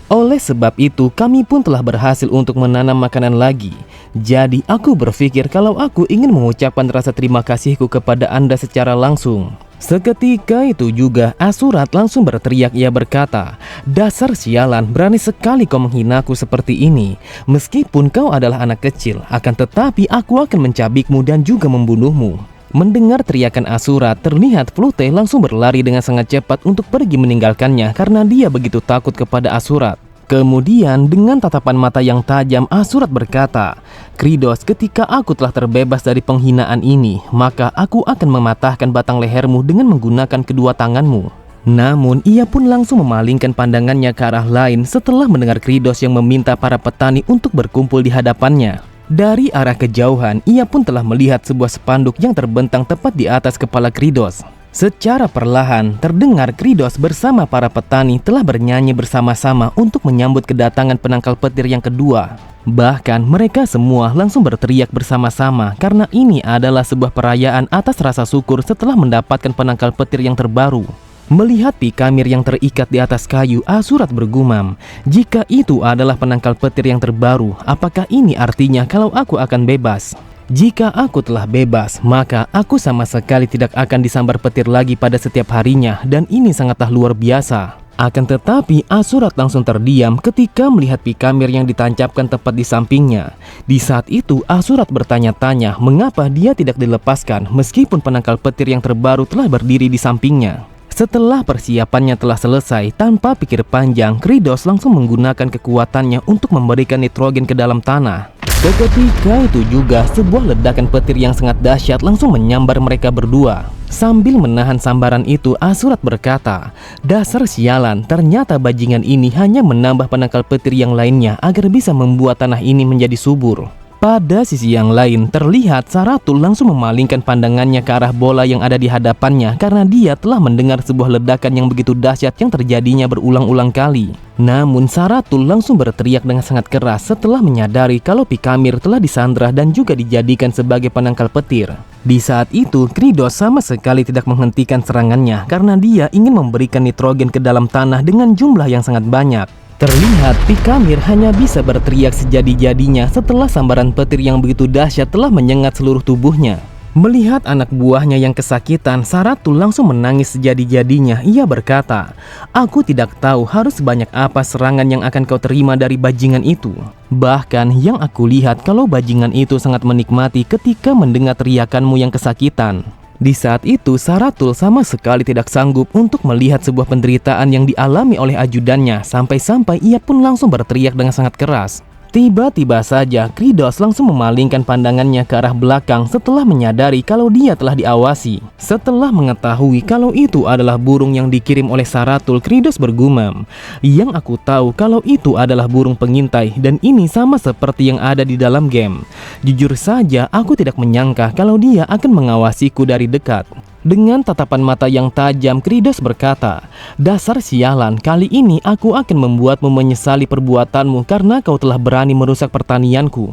Oleh sebab itu, kami pun telah berhasil untuk menanam makanan lagi. Jadi aku berpikir kalau aku ingin mengucapkan rasa terima kasihku kepada Anda secara langsung." Seketika itu juga Asurat langsung berteriak. Ia berkata, "Dasar sialan, berani sekali kau menghinaku seperti ini. Meskipun kau adalah anak kecil, akan tetapi aku akan mencabikmu dan juga membunuhmu." Mendengar teriakan Asurat, terlihat Flute langsung berlari dengan sangat cepat untuk pergi meninggalkannya karena dia begitu takut kepada Asurat. Kemudian dengan tatapan mata yang tajam, Asurat berkata, "Kridos, ketika aku telah terbebas dari penghinaan ini, maka aku akan mematahkan batang lehermu dengan menggunakan kedua tanganmu." Namun ia pun langsung memalingkan pandangannya ke arah lain setelah mendengar Kridos yang meminta para petani untuk berkumpul di hadapannya. Dari arah kejauhan, ia pun telah melihat sebuah spanduk yang terbentang tepat di atas kepala Kridos. Secara perlahan, terdengar Kridos bersama para petani telah bernyanyi bersama-sama untuk menyambut kedatangan penangkal petir yang kedua. Bahkan mereka semua langsung berteriak bersama-sama karena ini adalah sebuah perayaan atas rasa syukur setelah mendapatkan penangkal petir yang terbaru. Melihat Pikamir yang terikat di atas kayu, Asurat bergumam, "Jika itu adalah penangkal petir yang terbaru, apakah ini artinya kalau aku akan bebas? Jika aku telah bebas, maka aku sama sekali tidak akan disambar petir lagi pada setiap harinya dan ini sangatlah luar biasa." Akan tetapi Asurat langsung terdiam ketika melihat Pikamir yang ditancapkan tepat di sampingnya. Di saat itu Asurat bertanya-tanya mengapa dia tidak dilepaskan meskipun penangkal petir yang terbaru telah berdiri di sampingnya. Setelah persiapannya telah selesai, tanpa pikir panjang, Kridos langsung menggunakan kekuatannya untuk memberikan nitrogen ke dalam tanah. Seketika itu juga sebuah ledakan petir yang sangat dahsyat langsung menyambar mereka berdua. Sambil menahan sambaran itu, Asurat berkata, "Dasar sialan, ternyata bajingan ini hanya menambah penangkal petir yang lainnya agar bisa membuat tanah ini menjadi subur." Pada sisi yang lain, terlihat Saratul langsung memalingkan pandangannya ke arah bola yang ada di hadapannya karena dia telah mendengar sebuah ledakan yang begitu dahsyat yang terjadinya berulang-ulang kali. Namun Saratul langsung berteriak dengan sangat keras setelah menyadari kalau Pikamir telah disandra dan juga dijadikan sebagai penangkal petir. Di saat itu, Kridos sama sekali tidak menghentikan serangannya karena dia ingin memberikan nitrogen ke dalam tanah dengan jumlah yang sangat banyak. Terlihat Pikamir hanya bisa berteriak sejadi-jadinya setelah sambaran petir yang begitu dahsyat telah menyengat seluruh tubuhnya. Melihat anak buahnya yang kesakitan, Saratul langsung menangis sejadi-jadinya. Ia berkata, "Aku tidak tahu harus sebanyak apa serangan yang akan kau terima dari bajingan itu. Bahkan yang aku lihat kalau bajingan itu sangat menikmati ketika mendengar teriakanmu yang kesakitan." Di saat itu, Saratul sama sekali tidak sanggup untuk melihat sebuah penderitaan yang dialami oleh ajudannya, sampai-sampai ia pun langsung berteriak dengan sangat keras. Tiba-tiba saja, Kridos langsung memalingkan pandangannya ke arah belakang setelah menyadari kalau dia telah diawasi. Setelah mengetahui kalau itu adalah burung yang dikirim oleh Saratul, Kridos bergumam, "Yang aku tahu kalau itu adalah burung pengintai dan ini sama seperti yang ada di dalam game. Jujur saja, aku tidak menyangka kalau dia akan mengawasiku dari dekat." Dengan tatapan mata yang tajam, Kridos berkata, "Dasar sialan, kali ini aku akan membuatmu menyesali perbuatanmu karena kau telah berani merusak pertanianku."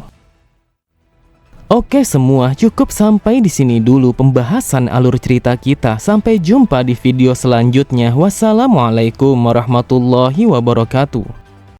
Oke semua, cukup sampai di sini dulu pembahasan alur cerita kita. Sampai jumpa di video selanjutnya. Wassalamualaikum warahmatullahi wabarakatuh.